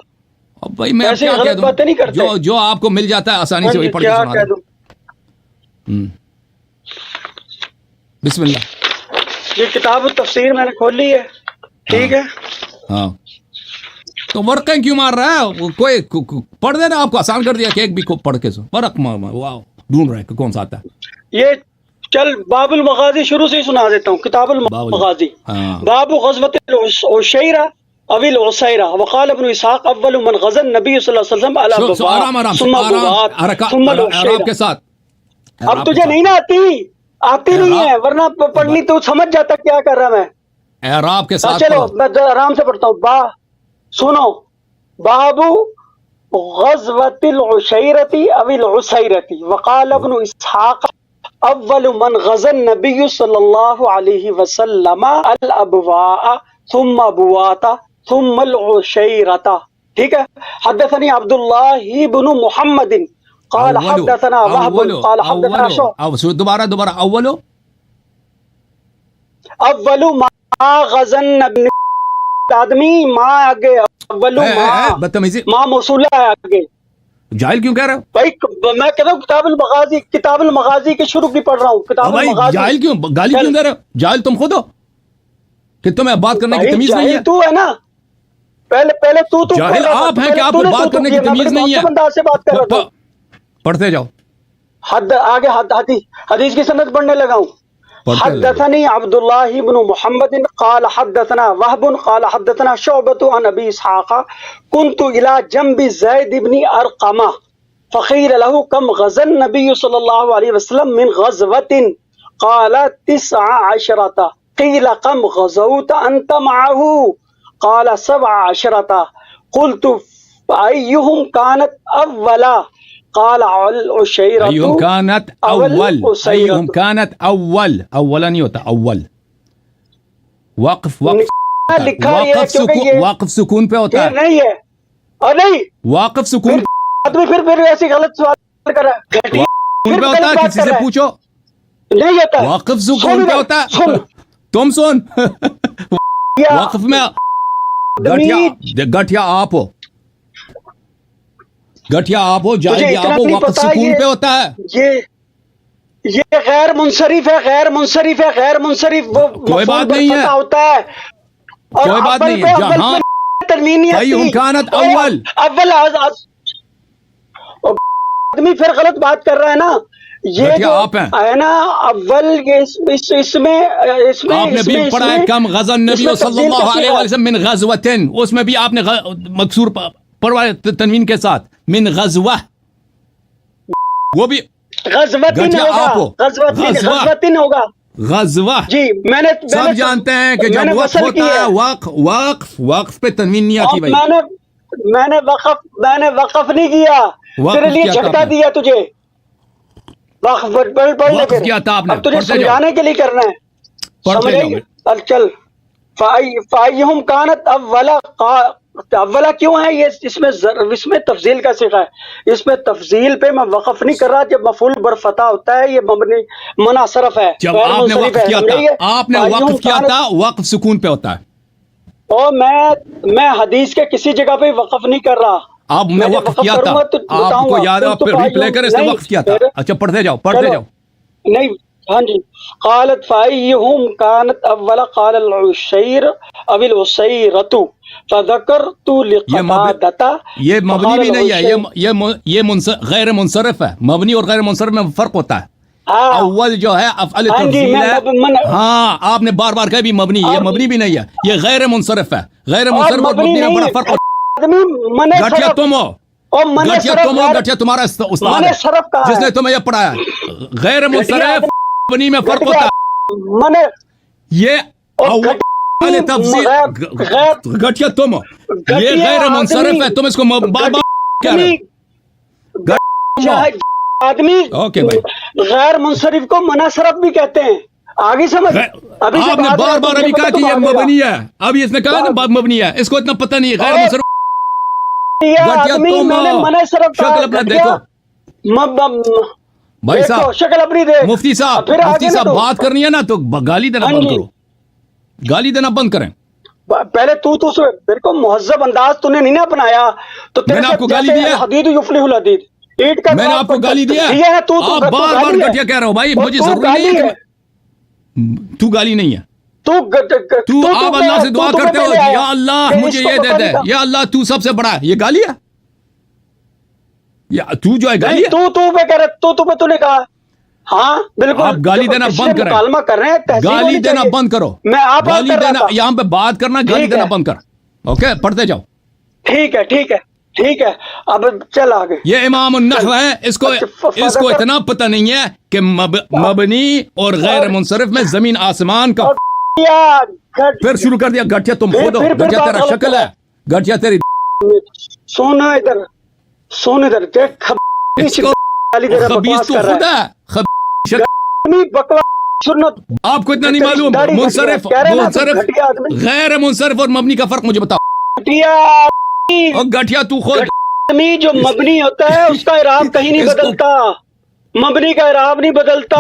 بھائی میں کیا کہہ دوں، جو آپ کو مل جاتا ہے آسانی سے وہی پڑھ کے سنا دوں. بسم اللہ. یہ کتاب و تفسیر میں نے کھول لی ہے. ٹھیک ہے، ہاں. تو ورقیں کیوں مار رہا ہے؟ کوئی پڑھ دینا، آپ کو آسان کر دیا کہ ایک بھی کو پڑھ کے ورق ڈھونڈ رہے کون سا آتا ہے. یہ چل باب المغازی شروع سے ہی سنا دیتا ہوں. کتاب المغازی، باب غزوۃ العشیرہ او العسیرہ. وقال ابن اسحاق اول من غزا النبی صلی اللہ علیہ وسلم علی بوات ثم بوات ثم العشیرہ. کے ساتھ اب تجھے نہیں نا آتی نہیں ہے، ورنہ پڑھنی تو سمجھ جاتا کیا کر رہا میں. اعراب کے ساتھ چلو میں آرام سے پڑھتا ہوں. سنو، باب غزوۃ العشیرۃ او العسیرۃ. وقال ابن اسحاق اول من غزا النبی صلی اللہ علیہ وسلم الابواء ثم بوات ثم العشیرۃ. ٹھیک ہے. حدثني عبد الله بن محمد قال حدثنا وهب قال حدثنا شعبہ. دوبارہ اول ما غزا النبی، آدمی ماں آگے، اول ماں موصولہ ہے آگے. جاہل کیوں کہہ رہے ہو بھائی؟ میں کہتا ہوں کتاب المغازی کے شروع کی پڑھ رہا ہوں. کتاب المغازی. جاہل کیوں، گالی کیوں دے رہے ہو؟ جاہل تم خود ہو کہ تمہیں بات کرنے کی تمیز نہیں ہے. تو ہے نا، پہلے تو جاہل آپ ہیں کہ آپ کو بات کرنے کی تمیز نہیں ہے. بندہ سے بات کر رہا ہوں. پڑھتے جاؤ. آگے حدیث کی سند پڑھنے لگا ہوں. حدثني عبد الله بن محمد قال حدثنا وهب قال حدثنا شعبة عن ابي اسحاق كنت الى جنب زيد بن ارقم فقيل له كم غزا النبي صلى الله عليه وسلم من غزوة قال 19. قيل كم غزوت انت معه قال 17. قلت ايهم كانت اولا قال العشیرۃ. ایہم کانت اول، ایہم کانت اول، اولا نہیں ہوتا اول. وقف سکون پہ ہوتا ہے. نہیں ہے اور نہیں واقف سکون آدمی پھر ایسی غلط سوال کر رہا ہے. سکون پہ ہوتا ہے، کسی سے پوچھو. نہیں ہوتا واقف سکون پہ ہوتا ہے. تم سن، واقف میں گٹھیا آپ ہو، گٹھیا آپ ہو، جاہل آپ ہو. وقف سکون پہ ہوتا ہے. یہ غیر منصرف ہے، غیر منصرف ہے، غیر منصرف. وہ کوئی بات نہیں ہے، ہوتا ہے. کوئی بات نہیں ہے. جہاں ایہم کانت اول، آدمی پھر غلط بات کر رہا ہے نا. یہ جو ہے نا اول، اس میں آپ نے بھی پڑھا ہے کم غزا النبی صلی اللہ علیہ وسلم من غزوۃ. اس میں بھی آپ نے مکسور پڑھا تنوین کے ساتھ من غزوہ. وہ بھی غزوتن گٹھیا ہوگا، آپ ہو، غزوتن ہوگا غزوہ جی. میں نے سب جانتے ہیں کہ جب وقف ہوتا ہے وقف پہ تنوین نہیں آتی بھائی. میں نے وقف نہیں کیا، تیرے لیے کیا تھا جھٹکا آپ نے؟ دیا تجھے. وقف پڑھ لے وقف پھر. کیا تھا آپ نے؟ اب تجھے پڑھتے جاؤ، سمجھانے کے لیے کرنا ہے. پڑھتے سمجھ جاؤ. آئی؟ چل. فَأَيُّهُمْ كَانَتْ اولا کیوں ہے یہ؟ اس میں تفضیل کا صیغہ ہے. اس میں تفضیل پہ میں وقف نہیں کر رہا. جب مفعول برفتح ہوتا ہے یہ مبنی منع صرف ہے، جب غیر آپ نے منصرف وقف ہے. کیا سمجھائیے؟ تھا، آپ نے وقف کیا تھا، وقف سکون پہ ہوتا ہے. اور میں حدیث کے کسی جگہ پہ وقف نہیں کر رہا. اب میں جب وقف وقف کیا کروں تھا، گا تو آپ بتاؤں کو گا. یاد ہے، آپ ریپلے کریں، اس نے وقف کیا تھا. اچھا پڑھتے جاؤ، پڑھتے جاؤ. نہیں ہاں جی. قالت فَأَيُّهُمْ كَانَتْ أَوَّلَ قَالَ الْعُشَيْرُ أَوِ الْعُشَيْرَةُ فَذَكَرْتُ لِقَتَادَةَ یہ مبنی فقال بھی نہیں ہے، العشير. یہ غیر منصرف ہے. مبنی اور غیر منصرف میں فرق ہوتا ہے. اول جو ہے افعل ہاں جی. تفضیل ہے. ہاں آپ نے بار بار کہا بھی مبنی، یہ مبنی بھی نہیں ہے، یہ غیر منصرف ہے. غیر منصرف اور مبنی میں بڑا فرق ہوتا ہے. گٹھیا تم ہو، گٹھیا تم ہو، گٹھیا تمہارا استاد ہے جس نے تمہیں یہ پڑھایا. غیر منصرف مبنی میں فرق ہوتا ہے. یہ اول تفضیل گٹھیا تم ہو، یہ غیر منصرف ہے. تم اس کو بار بار کہہ رہے ہو. آدمی اوکے بھائی، غیر منصرف کو منصرف بھی کہتے ہیں. آگے سمجھ. ابھی آپ نے بار بار ابھی کہا کہ یہ مبنی ہے، ابھی اس نے کہا نا مبنی ہے، اس کو اتنا پتہ نہیں ہے. غیر منصرف گٹھیا تم ہو. شکل اپنا دیکھو بھائی صاحب. شکل اپنی دیکھ. مفتی صاحب بات کرنی ہے نا تو گالی دینا بند کرو، گالی دینا بند کریں. پہلے تو میرے کو مہذب انداز تو نے نہیں نا اپنایا. تو میں نے آپ کو گالی دی ہے؟ الحدید یفلح الحدید. میں نے آپ کو گالی دیا ہے. آپ بار بار گٹھیا کہہ رہے ہو. بھائی مجھے ضروری نہیں ہے کہ تو گالی نہیں ہے. تو آپ اللہ سے دعا کرتے ہو یا اللہ مجھے یہ دے دے، یا اللہ تو سب سے بڑا ہے. یہ گالی ہے؟ یا تو جو ہے گالی ہے؟ تو پہ کہہ رہے تو پہ تو نے کہا. ہاں بالکل. آپ گالی دینا بند کریں، مکالمہ کر رہے ہیں. گالی دینا بند کرو. میں آپ گالی دینا، یہاں پہ بات کرنا، گالی دینا بند کر. اوکے پڑھتے جاؤ. ٹھیک ہے. اب چل آگے. یہ امام النحو ہے، اس کو اتنا پتہ نہیں ہے کہ مبنی اور غیر منصرف میں زمین آسمان کا. پھر شروع کر دیا گٹھیا تم خود ہو، گٹھیا تیرا شکل ہے، گٹھیا تیری. سونا ادھر دیکھ. خبیث تو خود ہے. آپ کو اتنا نہیں معلوم منصرف غیر منصرف اور مبنی کا فرق مجھے بتاؤ. اور گٹھیا تو خود. جو مبنی ہوتا ہے اس کا اعراب کہیں نہیں بدلتا. مبنی کا اعراب نہیں بدلتا.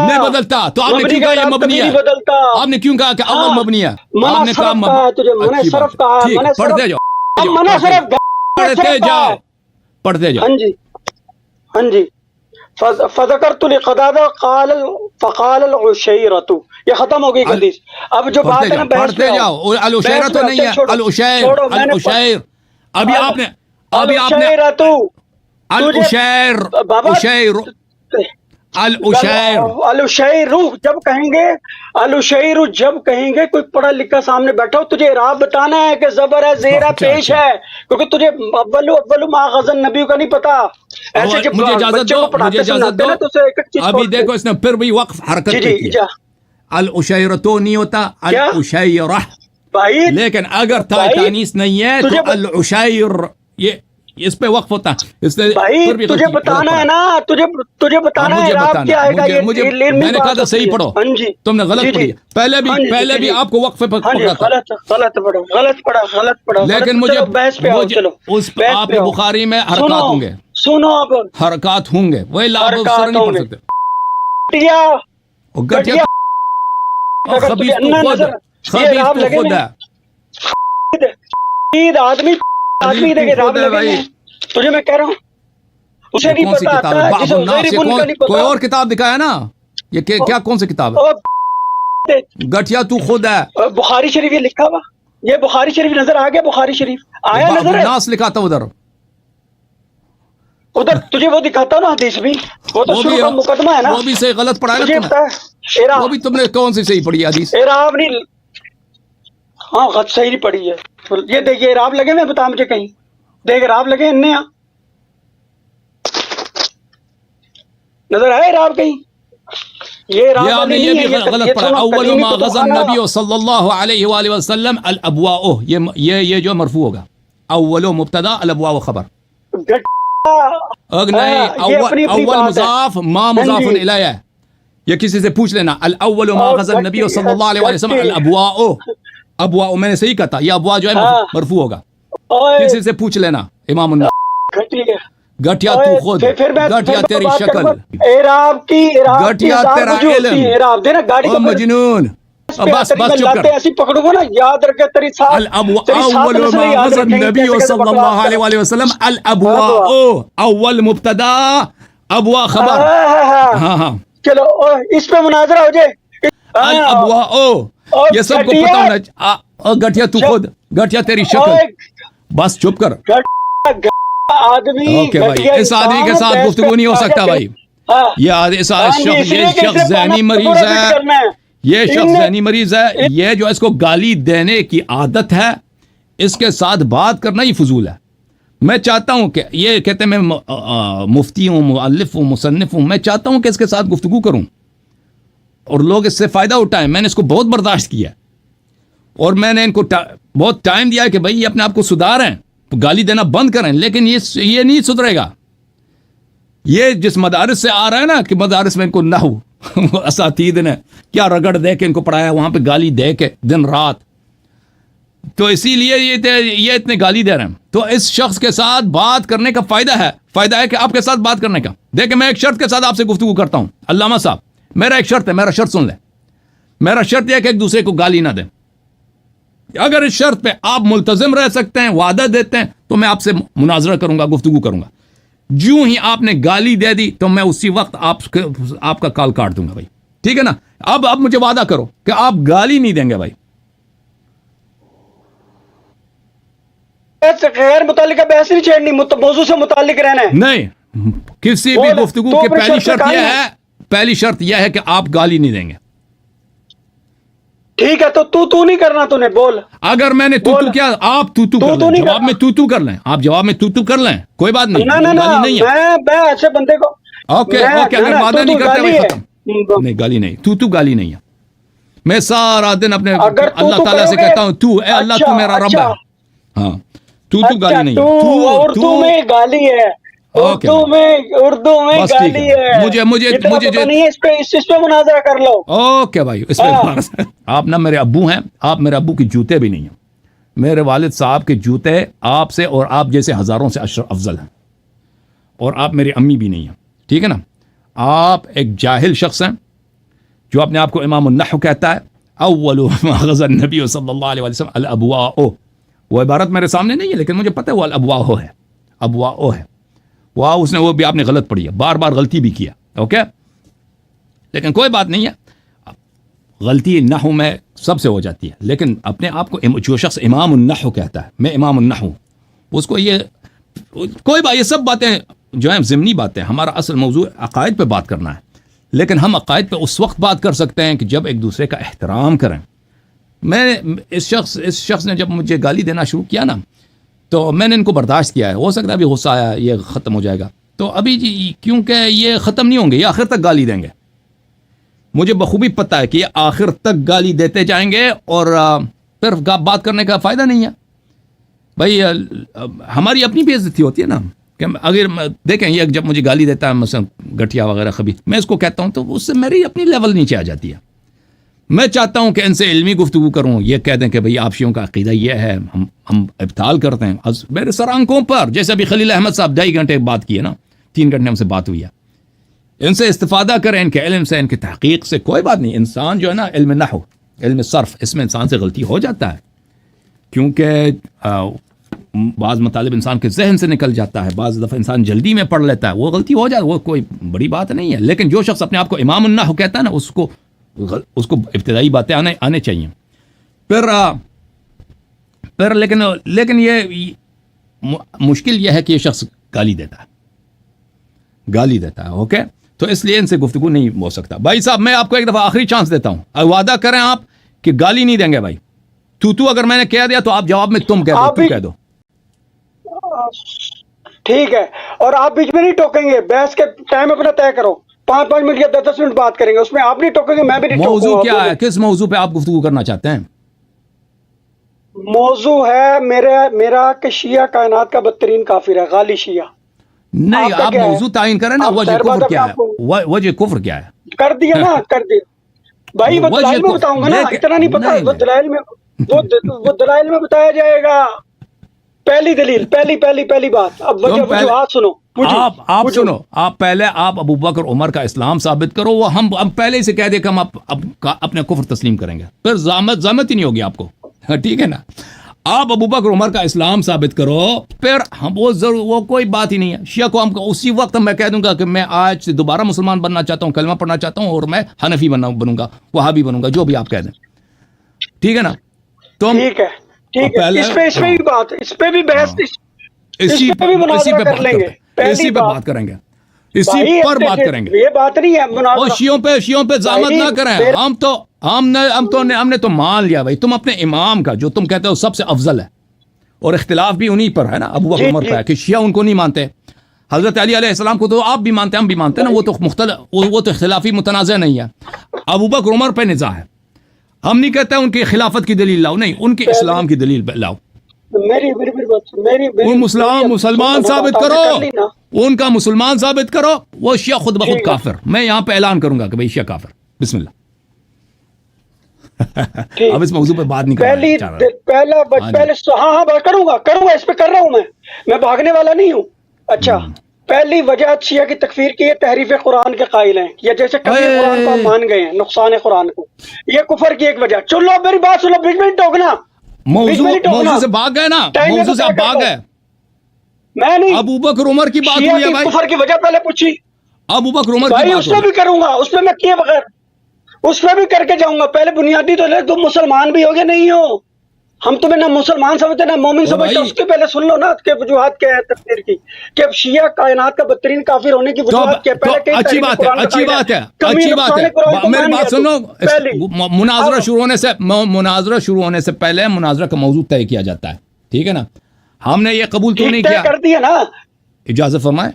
تو آپ نے کیوں کہا یہ مبنی ہے؟ آپ نے کیوں کہا کہ اول مبنی ہے؟ آپ نے کہا ٹھیک، پڑھتے جاؤ پڑھتے جاؤ. ہاں جی. فذکرت لقتادہ فقال العشیرۃ. یہ ختم ہو گئی حدیث. اب جو بات ہے نا بحث پڑھتے جاؤ. العشیرہ تو نہیں ہے، العشیر. ابھی آپ نے العشیر جب کہیں گے کوئی پڑھا لکھا سامنے بیٹھا ہو تجھے اعراب بتانا ہے کہ زبر ہے، زیر ہے، پیش ہے. کیونکہ تجھے اول ما غزن نبی کا نہیں پتا. ایسے جب مجھے اجازت دو. ابھی دیکھو اس نے پھر بھی وقف حرکت کی. العشیرۃ نہیں ہوتا، العشیرہ. لیکن اگر تانیث نہیں ہے تو العشیر، یہ اس پہ وقف ہوتا ہے. اس نے تجھے بتانا ہے نا، تجھے بتانا ہے اعراب کیا آئے گا. میں نے کہا تھا صحیح پڑھو، تم نے غلط پڑھی. پہلے بھی آپ کو وقفے پر پکڑا تھا. غلط پڑھا. لیکن مجھے اس پہ آپ کے بخاری میں حرکات ہوں گے، حرکات ہوں گے. وہی لاب نہیں پڑھ سکتے. گٹھیا خبیث تو خود ہے. آدمی دیکھے راب لگے. تجھے میں کہہ رہا ہوں اسے نہیں پتا آتا. کوئی اور کتاب دکھایا نا، یہ کیا کون سی کتاب ہے؟ گٹھیا تو خود ہے. بخاری شریف یہ لکھا ہوا، یہ بخاری شریف نظر آ گیا. بخاری شریف آیا نظر. ناس لکھا تھا ادھر تجھے وہ دکھاتا ہوں نا حدیث بھی. وہ تو شروع کا مقدمہ ہے نا. وہ بھی صحیح غلط پڑھا ہے نا. وہ بھی تم نے کون سی صحیح پڑھی حدیث؟ اعراب نہیں. ہاں غلط صحیح نہیں پڑھی ہے. یہ دیکھیے اعراب لگے میں بتا مجھے کہیں دیکھ اعراب لگے انہیں. نظر آئے راب کہیں؟ یہ راب یہ آپ نے والی یہ نہیں بھی ہے، غلط پڑھا. اول ما غزا النبی صلی اللہ علیہ وآلہ وسلم الابواء، یہ جو مرفوع ہوگا اول مبتدا الابواء خبر. نہیں، اول مضاف ما مضاف الیہ ہے. یہ کسی سے پوچھ لینا. الاول ما غزا النبی صلی اللہ علیہ وسلم الابواء. ابواء میں نے صحیح کہا تھا، یہ ابواء جو ہے مرفوع ہوگا. کسی سے پوچھ لینا امام گٹھیا تو خود، گٹھیا تیری شکل، گٹھیا تیرا علم، او مجنون. بس چپ کر. ایسی پکڑوں گا نا، یاد رکھے تیری ساتھ اول ما غزا النبی صلی اللہ علیہ وآلہ وسلم الابواء. اول مبتدا ابواء خبر. ہاں ہاں چلو اس پہ مناظرہ ہو جائے. الابواء یہ سب کو پتہ ہونا. گٹھیا تو خود، گٹھیا تیری شکل. بس چپ کر. آدمی اوکے بھائی، اس آدمی کے ساتھ گفتگو نہیں ہو سکتا بھائی. یہ شخص ذہنی مریض ہے. یہ شخص ذہنی مریض ہے. یہ جو اس کو گالی دینے کی عادت ہے، اس کے ساتھ بات کرنا ہی فضول ہے. میں چاہتا ہوں کہ یہ کہتے ہیں میں مفتی ہوں، مؤلف ہوں، مصنف ہوں، میں چاہتا ہوں کہ اس کے ساتھ گفتگو کروں اور لوگ اس سے فائدہ اٹھائیں. میں نے اس کو بہت برداشت کیا اور میں نے ان کو بہت ٹائم دیا کہ بھائی اپنے آپ کو سدھاریں، گالی دینا بند کریں. لیکن یہ نہیں سدھرے گا. یہ جس مدارس سے آ رہا ہے نا، کہ مدارس میں ان کو نحو اساتید نے کیا رگڑ دے کے ان کو پڑھایا، وہاں پہ گالی دے کے دن رات، تو اسی لیے یہ اتنے گالی دے رہے ہیں. تو اس شخص کے ساتھ بات کرنے کا فائدہ ہے کہ آپ کے ساتھ بات کرنے کا. دیکھیں میں ایک شرط کے ساتھ آپ سے گفتگو کرتا ہوں. علامہ صاحب میرا ایک شرط ہے، میرا شرط سن لیں. میرا شرط یہ ہے کہ ایک دوسرے کو گالی نہ دیں. اگر اس شرط پہ آپ ملتزم رہ سکتے ہیں، وعدہ دیتے ہیں، تو میں آپ سے مناظرہ کروں گا، گفتگو کروں گا. جو ہی آپ نے گالی دے دی تو میں اسی وقت آپ کا کال کاٹ دوں گا بھائی. ٹھیک ہے نا؟ اب مجھے وعدہ کرو کہ آپ گالی نہیں دیں گے بھائی. غیر متعلقہ بحث نہیں چھیڑنی، موضوع سے متعلق رہنا ہے. نہیں، کسی بھی گفتگو کی پہلی شرط یہ ہے کہ آپ گالی نہیں دیں گے. ٹھیک ہے، تو نہیں کرنا. تو نے بول. اگر میں نے تو کیا، آپ تو کر لیں. جواب میں تو کر لیں. آپ جواب میں تو کر لیں، کوئی بات نہیں. گالی نہیں ہے. میں ایسے بندے کو اوکے اگر وعدہ نہیں کرتے بھائی ختم. نہیں، گالی نہیں. تو گالی نہیں ہے. میں سارا دن اپنے اللہ تعالیٰ سے کہتا ہوں تو اے اللہ تو میرا رب ہے. ہاں تو گالی نہیں ہے. اردو میں گالی ہے، اردو میں گالی ہے. مجھے نہیں، اس پہ مناظرہ کر لو. اوکے بھائی، اس پہ آپ نہ میرے ابو ہیں، آپ میرے ابو کی جوتے بھی نہیں ہیں. میرے والد صاحب کے جوتے آپ سے اور آپ جیسے ہزاروں سے افضل ہیں، اور آپ میری امی بھی نہیں ہیں. ٹھیک ہے نا؟ آپ ایک جاہل شخص ہیں جو اپنے آپ کو امام النحو کہتا ہے. اول ما غزا النبی صلی اللہ علیہ وسلم الابواء. وہ عبارت میرے سامنے نہیں ہے لیکن مجھے پتہ ہے وہ الابواء ہے. ابواء ہے اس نے وہ بھی آپ نے غلط پڑھی ہے، بار بار غلطی بھی کیا. اوکے، لیکن کوئی بات نہیں ہے. غلطی نحو میں سب سے ہو جاتی ہے، لیکن اپنے آپ کو جو شخص امام النحو کہتا ہے، میں امام النحو، اس کو یہ کوئی بات، یہ سب باتیں جو ہیں ضمنی باتیں. ہمارا اصل موضوع عقائد پہ بات کرنا ہے، لیکن ہم عقائد پہ اس وقت بات کر سکتے ہیں کہ جب ایک دوسرے کا احترام کریں. میں اس شخص نے جب مجھے گالی دینا شروع کیا نا، تو میں نے ان کو برداشت کیا ہے. ہو سکتا ہے ابھی غصہ آیا، یہ ختم ہو جائے گا. تو ابھی کیونکہ یہ ختم نہیں ہوں گے، یہ آخر تک گالی دیں گے. مجھے بخوبی پتہ ہے کہ یہ آخر تک گالی دیتے جائیں گے اور پھر بات کرنے کا فائدہ نہیں ہے بھائی. ہماری اپنی بے عزتی ہوتی ہے نا. کہ اگر دیکھیں یہ جب مجھے گالی دیتا ہے مثلا گٹھیا وغیرہ خبیث، میں اس کو کہتا ہوں تو اس سے میری اپنی لیول نیچے آ جاتی ہے. میں چاہتا ہوں کہ ان سے علمی گفتگو کروں. یہ کہہ دیں کہ بھئی آپ شیعوں کا عقیدہ یہ ہے، ہم ابطال کرتے ہیں میرے سر آنکھوں پر. جیسے ابھی خلیل احمد صاحب 2.5 گھنٹے بات کیے نا، 3 گھنٹے ہم سے بات ہوئی ہے. ان سے استفادہ کریں، ان کے علم سے، ان کی تحقیق سے. کوئی بات نہیں، انسان جو ہے نا علم نحو، علم صرف، اس میں انسان سے غلطی ہو جاتا ہے، کیونکہ بعض مطالب انسان کے ذہن سے نکل جاتا ہے. بعض دفعہ انسان جلدی میں پڑھ لیتا ہے، وہ غلطی ہو جائے، وہ کوئی بڑی بات نہیں ہے. لیکن جو شخص اپنے آپ کو امام النحو کہتا ہے نا، اس کو ابتدائی باتیں آنے چاہیے. پھر لیکن یہ مشکل یہ ہے کہ یہ شخص گالی دیتا ہے. اوکے، تو اس لیے ان سے گفتگو نہیں ہو سکتا. بھائی صاحب میں آپ کو ایک دفعہ آخری چانس دیتا ہوں، وعدہ کریں آپ کہ گالی نہیں دیں گے بھائی. تو اگر میں نے کہہ دیا تو آپ جواب میں تم کہہ دو. ٹھیک ہے، اور آپ بیچ میں نہیں ٹوکیں گے. بحث کے ٹائم اپنا طے کرو، 5 منٹ یا 10 منٹ بات کریں گے, اس میں آپ نہیں ٹوکیں گے, میں بھی نہیں ٹوکوں گا. موضوع کیا ہے, کس موضوع پہ آپ گفتگو کرنا چاہتے ہیں؟ موضوع ہے میرا کہ شیعہ کائنات کا بدترین کافر ہے, غالی شیعہ. نہیں, آپ موضوع تعین کریں نا, وجہ کفر کیا ہے, وجہ کفر کیا ہے؟ کر دیا نا, کر دیا بھائی, وہ دلائل میں بتاؤں گا نا, اتنا نہیں پتا, وہ دلائل میں بتایا جائے گا. پہلی دلیل, پہلی بات, اب وجوہات سنو. آپ سنو, آپ پہلے آپ ابو بکر عمر کا اسلام ثابت کرو, وہ ہم پہلے سے کہہ دیں کہ ہم اپنے کفر تسلیم کریں گے, پھر زحمت ہی نہیں ہوگی آپ کو, ٹھیک ہے نا. آپ ابو بکر عمر کا اسلام ثابت کرو, پھر ہم وہ کوئی بات ہی نہیں ہے. شیعہ کو ہم اسی وقت میں کہہ دوں گا کہ میں آج سے دوبارہ مسلمان بننا چاہتا ہوں, کلمہ پڑھنا چاہتا ہوں, اور میں حنفی بنوں گا, وہابی بنوں گا, جو بھی آپ کہہ دیں, ٹھیک ہے نا. تو ٹھیک ہے, اس پہ بھی بات, اس پہ بھی بحث, اسی پہ بات کریں گے, اسی پہ بات کریں گے, اسی پر بات کریں گے. یہ بات نہیں ہے, اور شیعوں پہ زحمت نہ کریں. ہم نے تو مان لیا بھائی, تم اپنے امام کا جو تم کہتے ہو سب سے افضل ہے, اور اختلاف بھی انہی پر ہے نا, ابو بکر عمر پہ ہے, کہ شیعہ ان کو نہیں مانتے. حضرت علی علیہ السلام کو تو آپ بھی مانتے ہیں, ہم بھی مانتے ہیں نا, وہ تو اختلافی متنازع نہیں ہے. ابو بکر عمر پہ نزاع ہے, ہم نہیں کہتے ان کی خلافت کی دلیل لاؤ, نہیں, ان کے اسلام کی دلیل لاؤ. مسلمان ثابت کرو, ان کا مسلمان ثابت کرو, وہ شیعہ خود بخود کافر. میں یہاں پہ اعلان کروں گا کہ بھائی شیعہ کافر. بسم اللہ. اب اس موضوع پہ بات نہیں پہلے ہاں کروں گا, اس پہ کر رہا ہوں میں بھاگنے والا نہیں ہوں. اچھا, پہلی وجہ شیعہ کی تکفیر کی, یہ تحریف قرآن کے قائل ہیں, یا جیسے کبھی قرآن کو مان گئے ہیں, نقصان قرآن کو, یہ کفر کی ایک وجہ. چلو میری بات سنو, بیچ میں ٹوکنا, موضوع سے بھاگ گئے نا, موضوع سے بھاگ گئے. میں نہیں, ابو بکر عمر کی بات ہوئی ہے بھائی, کفر کی وجہ پہلے پوچھی. ابو بکر عمر کی بات, اس میں بھی کروں گا, اس میں میں کیے بغیر اس میں بھی کر کے جاؤں گا. پہلے بنیادی تو لے, تم مسلمان بھی ہو گے نہیں ہو, ہم تمہیں نہ مسلمان سمجھتے نہ مومن سمجھتے. اس کے پہلے سن لو نا کہ وجوہات کیا ہے تکفیر کی, کہ اب شیعہ کائنات کا بدترین کافر ہونے کی وجوہات کیا ہے. اچھی بات ہے, میری بات سنو. مناظرہ شروع ہونے سے پہلے مناظرہ کا موضوع طے کیا جاتا ہے, ٹھیک ہے نا. ہم نے یہ قبول تو نہیں کیا, کر دیا نا. اجازت فرمائیں,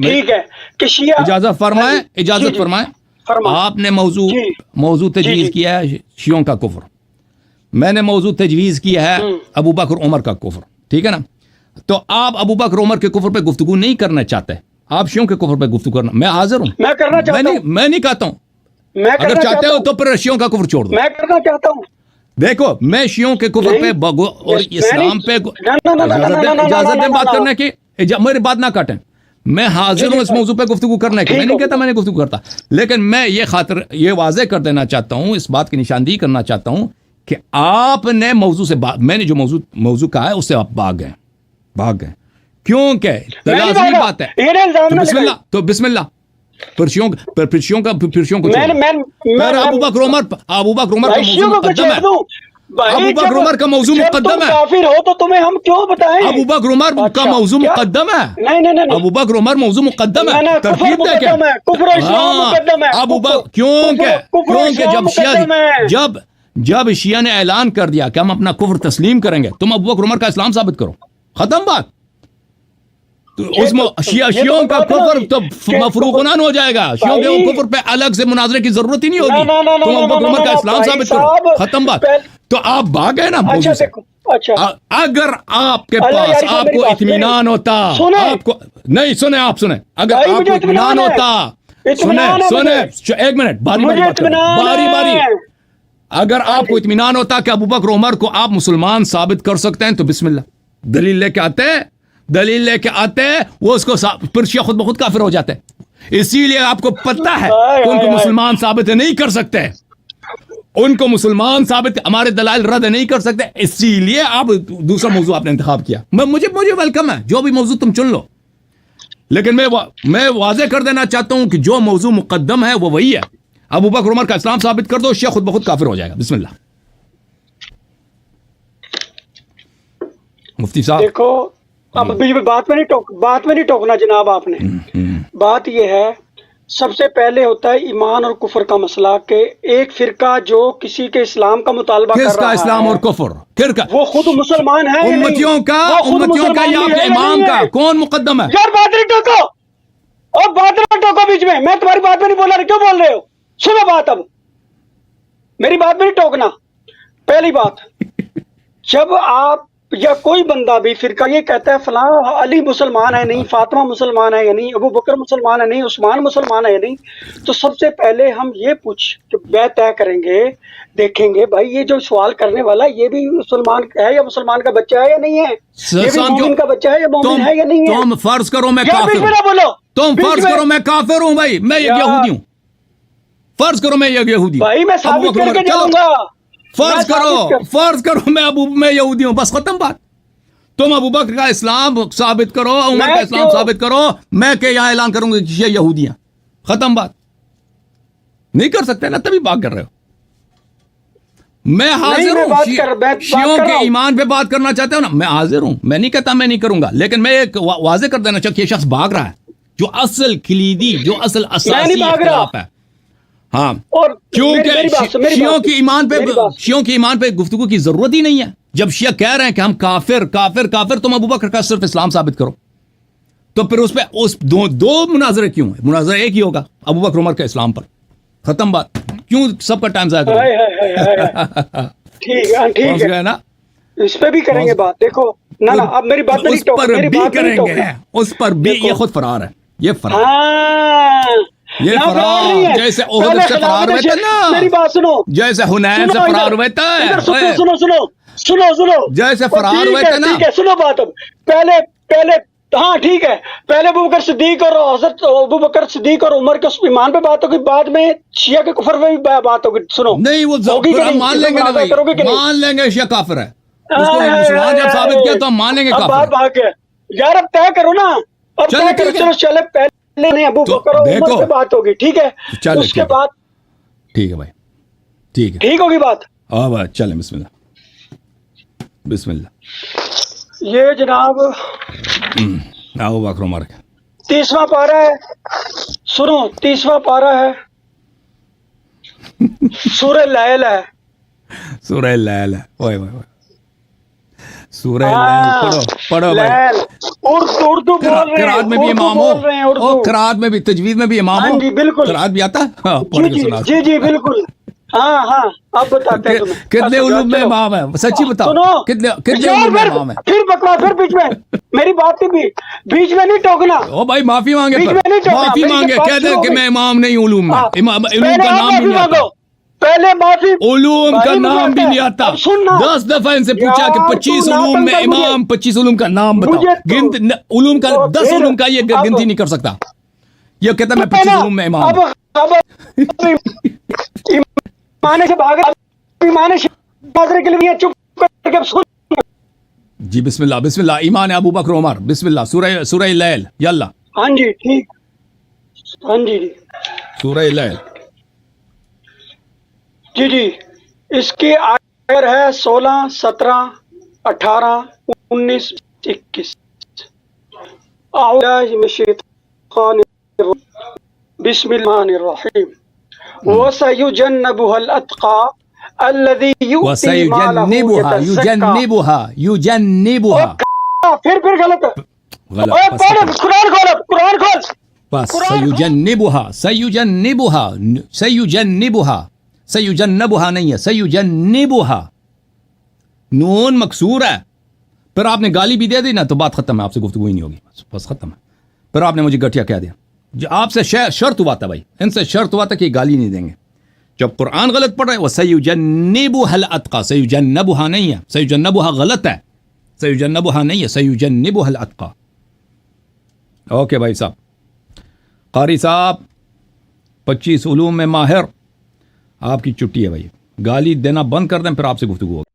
ٹھیک ہے کہ شیعہ, اجازت فرمائیں. آپ نے موضوع تجویز کیا ہے شیعوں کا کفر, میں نے موضوع تجویز کیا ہے ابو بکر عمر کا کفر, ٹھیک ہے نا. تو آپ ابو بکر عمر کے کفر پہ گفتگو نہیں کرنا چاہتے, آپ شیعوں کے کفر پہ گفتگو کرنا. میں حاضر ہوں, میں کرنا چاہتا ہوں, میں نہیں کہتا ہوں, اگر چاہتے ہو تو پھر شیعوں کا کفر چھوڑ دو. میں کرنا چاہتا ہوں. دیکھو, میں شیعوں کے کفر پہ اور اسلام پہ اجازت دیں بات کرنے کی, میری بات نہ کاٹیں. میں حاضر ہوں اس موضوع پہ گفتگو کرنے کی, میں نہیں کہتا میں نے گفتگو کرتا, لیکن میں یہ واضح کر دینا چاہتا ہوں, اس بات کی نشاندہی کرنا چاہتا ہوں کہ آپ نے موضوع سے میں نے جو موضوع کہا ہے اس سے آپ بھاگ گئے. کیونکہ لازمی بات ہے, تو بسم اللہ. پرشیوں کو ابو بکر عمر کا موضوع مقدم ہے. ابو بکر عمر کا موضوع مقدم ہے. کافر ہو تو تمہیں ہم کیوں بتائیں؟ ابو بکر عمر کا موضوع مقدم ہے. نہیں, ابو بکر عمر موضوع مقدم ہے. ترتیب دیکھیں, ابو بکر, کیونکہ جب شیعہ نے اعلان کر دیا کہ ہم اپنا کفر تسلیم کریں گے, تم ابو بکر عمر کا اسلام ثابت کرو, ختم بات. شیعوں کا کفر تو مفروغنان ہو جائے گا. شیعوں کے کفر پہ الگ سے مناظرے کی ضرورت ہی نہیں ہوگی, تم ابو بکر عمر کا اسلام ثابت کرو, ختم بات. تو آپ بھاگے نا موضوع سے. اگر آپ کے پاس آپ کو اطمینان ہوتا, آپ کو نہیں سنیں, آپ سنیں, اگر آپ کو اطمینان ہوتا, سنیں, ایک منٹ, باری, اگر آپ کو اطمینان ہوتا کہ ابو بکر عمر کو آپ مسلمان ثابت کر سکتے ہیں, تو بسم اللہ, دلیل لے کے آتے ہیں, وہ اس کو پھر شیعہ خود بخود کافر ہو جاتے ہیں. اسی لیے آپ کو پتہ ہے کہ ان کو مسلمان ثابت نہیں کر سکتے, ہمارے دلائل رد نہیں کر سکتے, اسی لیے آپ دوسرا موضوع آپ نے انتخاب کیا. مجھے ویلکم ہے, جو بھی موضوع تم چن لو, لیکن میں واضح کر دینا چاہتا ہوں کہ جو موضوع مقدم ہے وہ وہی ہے. ابو بکر عمر کا اسلام ثابت کر دو, شیعہ خود بخود کافر ہو جائے گا. بسم اللہ. مفتی صاحب دیکھو, اب بات میں نہیں ٹوکنا جناب. آپ نے بات یہ ہے, سب سے پہلے ہوتا ہے ایمان اور کفر کا مسئلہ, کہ ایک فرقہ جو کسی کے اسلام کا مطالبہ کر رہا ہے. کس کا اسلام اور کفر؟ وہ خود مسلمان ہے, امتیوں کا یا آپ کے امام کا کون مقدم ہے؟ یار بات نہیں ٹوکو, اور بات نہ ٹوکو بیچ میں تمہاری بات میں نہیں بولا، کیوں بول رہے ہو؟ سنو بات، اب میری بات میں نہیں ٹوکنا. پہلی بات، جب آپ یا کوئی بندہ بھی فرقہ یہ کہتا ہے فلاں علی مسلمان ہے نہیں، فاطمہ مسلمان ہے یا نہیں، ابو بکر مسلمان ہے نہیں، عثمان مسلمان ہے یا نہیں، تو سب سے پہلے ہم یہ بیعت طے کریں گے، دیکھیں گے بھائی یہ جو سوال کرنے والا یہ بھی مسلمان ہے یا مسلمان کا بچہ ہے یا نہیں ہے، یہ بھی مومن کا بچہ ہے یا مومن ہے یا نہیں ہے. تم فرض کرو میں یار بیچ کافر میں ہوں، نہ بولو، تم بیچ فرض میں. کرو میں کافر ہوں بھائی، میں ایک یہودی ہوں، فرض کرو میں ایک یہودی ہوں بھائی میں ثابت کر کے جاؤں گا. فرض کرو میں یہودی ہوں، بس ختم بات. تم ابو بکر کا اسلام ثابت کرو، عمر کا اسلام ثابت کرو، میں کہ یہاں اعلان کروں گا کہ یہ یہودیاں، ختم بات. نہیں کر سکتے نا، تبھی بات کر رہے ہو. میں حاضر ہوں، شیعوں کے ایمان پہ بات کرنا چاہتے ہو نا، میں حاضر ہوں، میں نہیں کہتا میں نہیں کروں گا، لیکن میں ایک واضح کر دینا چاہتا کہ یہ شخص بھاگ رہا ہے، جو اصل کلیدی، جو اصل اساسی اختلاف ہے. ہاں، کیونکہ شیعوں کے ایمان پہ گفتگو کی ضرورت ہی نہیں ہے. جب شیعہ کہہ رہے ہیں کہ ہم کافر کافر کافر، تم ابو بکر کا صرف اسلام ثابت کرو، تو پھر اس پہ دو مناظرے کیوں ہیں؟ مناظرہ ایک ہی ہوگا، ابو بکر عمر کے اسلام پر، ختم بات. کیوں سب کا ٹائم ضائع کرو؟ ٹھیک ہے نا، اس پہ بھی کریں گے بات. دیکھو نہ اب میری بات اس پر بھی کریں گے، اس پر بھی. یہ خود فرار ہے، یہ فرار، یہ فرار جیسے عہد سے فرار ہوئے تھے نا، میری بات سنو، جیسے حنین سے فرار ہوئے تھے، سنو جیسے فرار ہوئے تھے نا. ٹھیک ہے سنو بات. اب پہلے ہاں ٹھیک ہے، پہلے ابو بکر صدیق اور حضرت ابو بکر صدیق اور عمر کے ایمان پہ بات ہوگی، بعد میں شیعہ کے کفر پہ بھی بات ہوگی. سنو نہیں، وہ مان لیں گے، مان لیں گے شیعہ کافر ہے، اس کو مسلمان جب ثابت کیا تو ہم مان لیں گے کافر ہے. یار اب طے کرو نا، اب طے کرو. چلو چلے پہلے نہیں ابو بکر اور عمر پہ بات ہوگی، ٹھیک ہے، اس کے بعد ٹھیک ہے بھائی، ٹھیک ہے، ٹھیک ہوگی بات. ہاں بھائی چلیں، بسم اللہ بسم اللہ. یہ جناب ابو بکر عمر کا 30واں پارہ ہے. سنو 30واں پارہ ہے، سورہ لیل ہے. سورہ لیل ہے، اوئے اوئے اوئے، سورہ لیل پڑھو بھائی. اردو بول رہے ہیں، قرات میں بھی امام ہو، قرات میں بھی، تجوید میں بھی امام ہو. جی بالکل، قرات بھی آتا ہے. جی بالکل. ہاں اب بتاتے ہیں تمہیں کتنے علوم میں امام ہے، سچی بتاؤ، کتنے علوم میں امام ہے. پھر بکواس، پھر بیچ میں میری بات بھی بیچ میں نہیں ٹوکنا. او بھائی معافی مانگے، معافی مانگے، کہہ دے کہ میں امام نہیں علوم میں، علوم کا نام بھی نہیں آتا، پہلے معافی، علوم کا نام بھی نہیں آتا. 10 دفعہ ان سے پوچھا کہ 25 علوم میں امام، 25 علوم کا نام بتاؤ. علوم کا 10 علوم کا یہ گنتی نہیں کر سکتا. یہ کہتا میں 25 علوم میں امام. سے بھاگے کے لیے چپ کر کے سن. جی بسم اللہ بسم اللہ. ایمان ابو بکر عمر، بسم اللہ. سورہ لیل، یلا. ہاں جی ٹھیک، ہاں جی سورہ لیل. جی اس کی آیت ہے 16، 17، 18، 19، 21. اعوذ من الشیطان الرجیم، بسم اللہ الرحیم. وَسَيُجَنَّبُهَا الْأَتْقَى الَّذِي يُؤْتِي مَالَهُ يُجَنِّبُهَا. پھر غلط ہے، غلط. قرآن کھول. بس سیجنبها نہیں ہے، سیجنبها. نون مکسور ہے، پھر آپ نے گالی بھی دے دی نا تو بات ختم ہے، آپ سے گفتگو ہی نہیں ہوگی، بس ختم ہے. پھر آپ نے مجھے گٹھیا کہہ دیا. آپ سے شرط ہوا تھا بھائی، ان سے شرط ہوا تھا کہ گالی نہیں دیں گے. جب قرآن غلط پڑھ رہے وہ سیجنبها الاتقى، سیجنبها نہیں ہے، سیجنبها غلط ہے، سیجنبها نہیں ہے، سیجنبها الاتقى. اوکے بھائی صاحب، قاری صاحب 25 علوم میں ماہر، آپ کی چھٹی ہے بھائی. گالی دینا بند کر دیں، پھر آپ سے گفتگو ہوگی.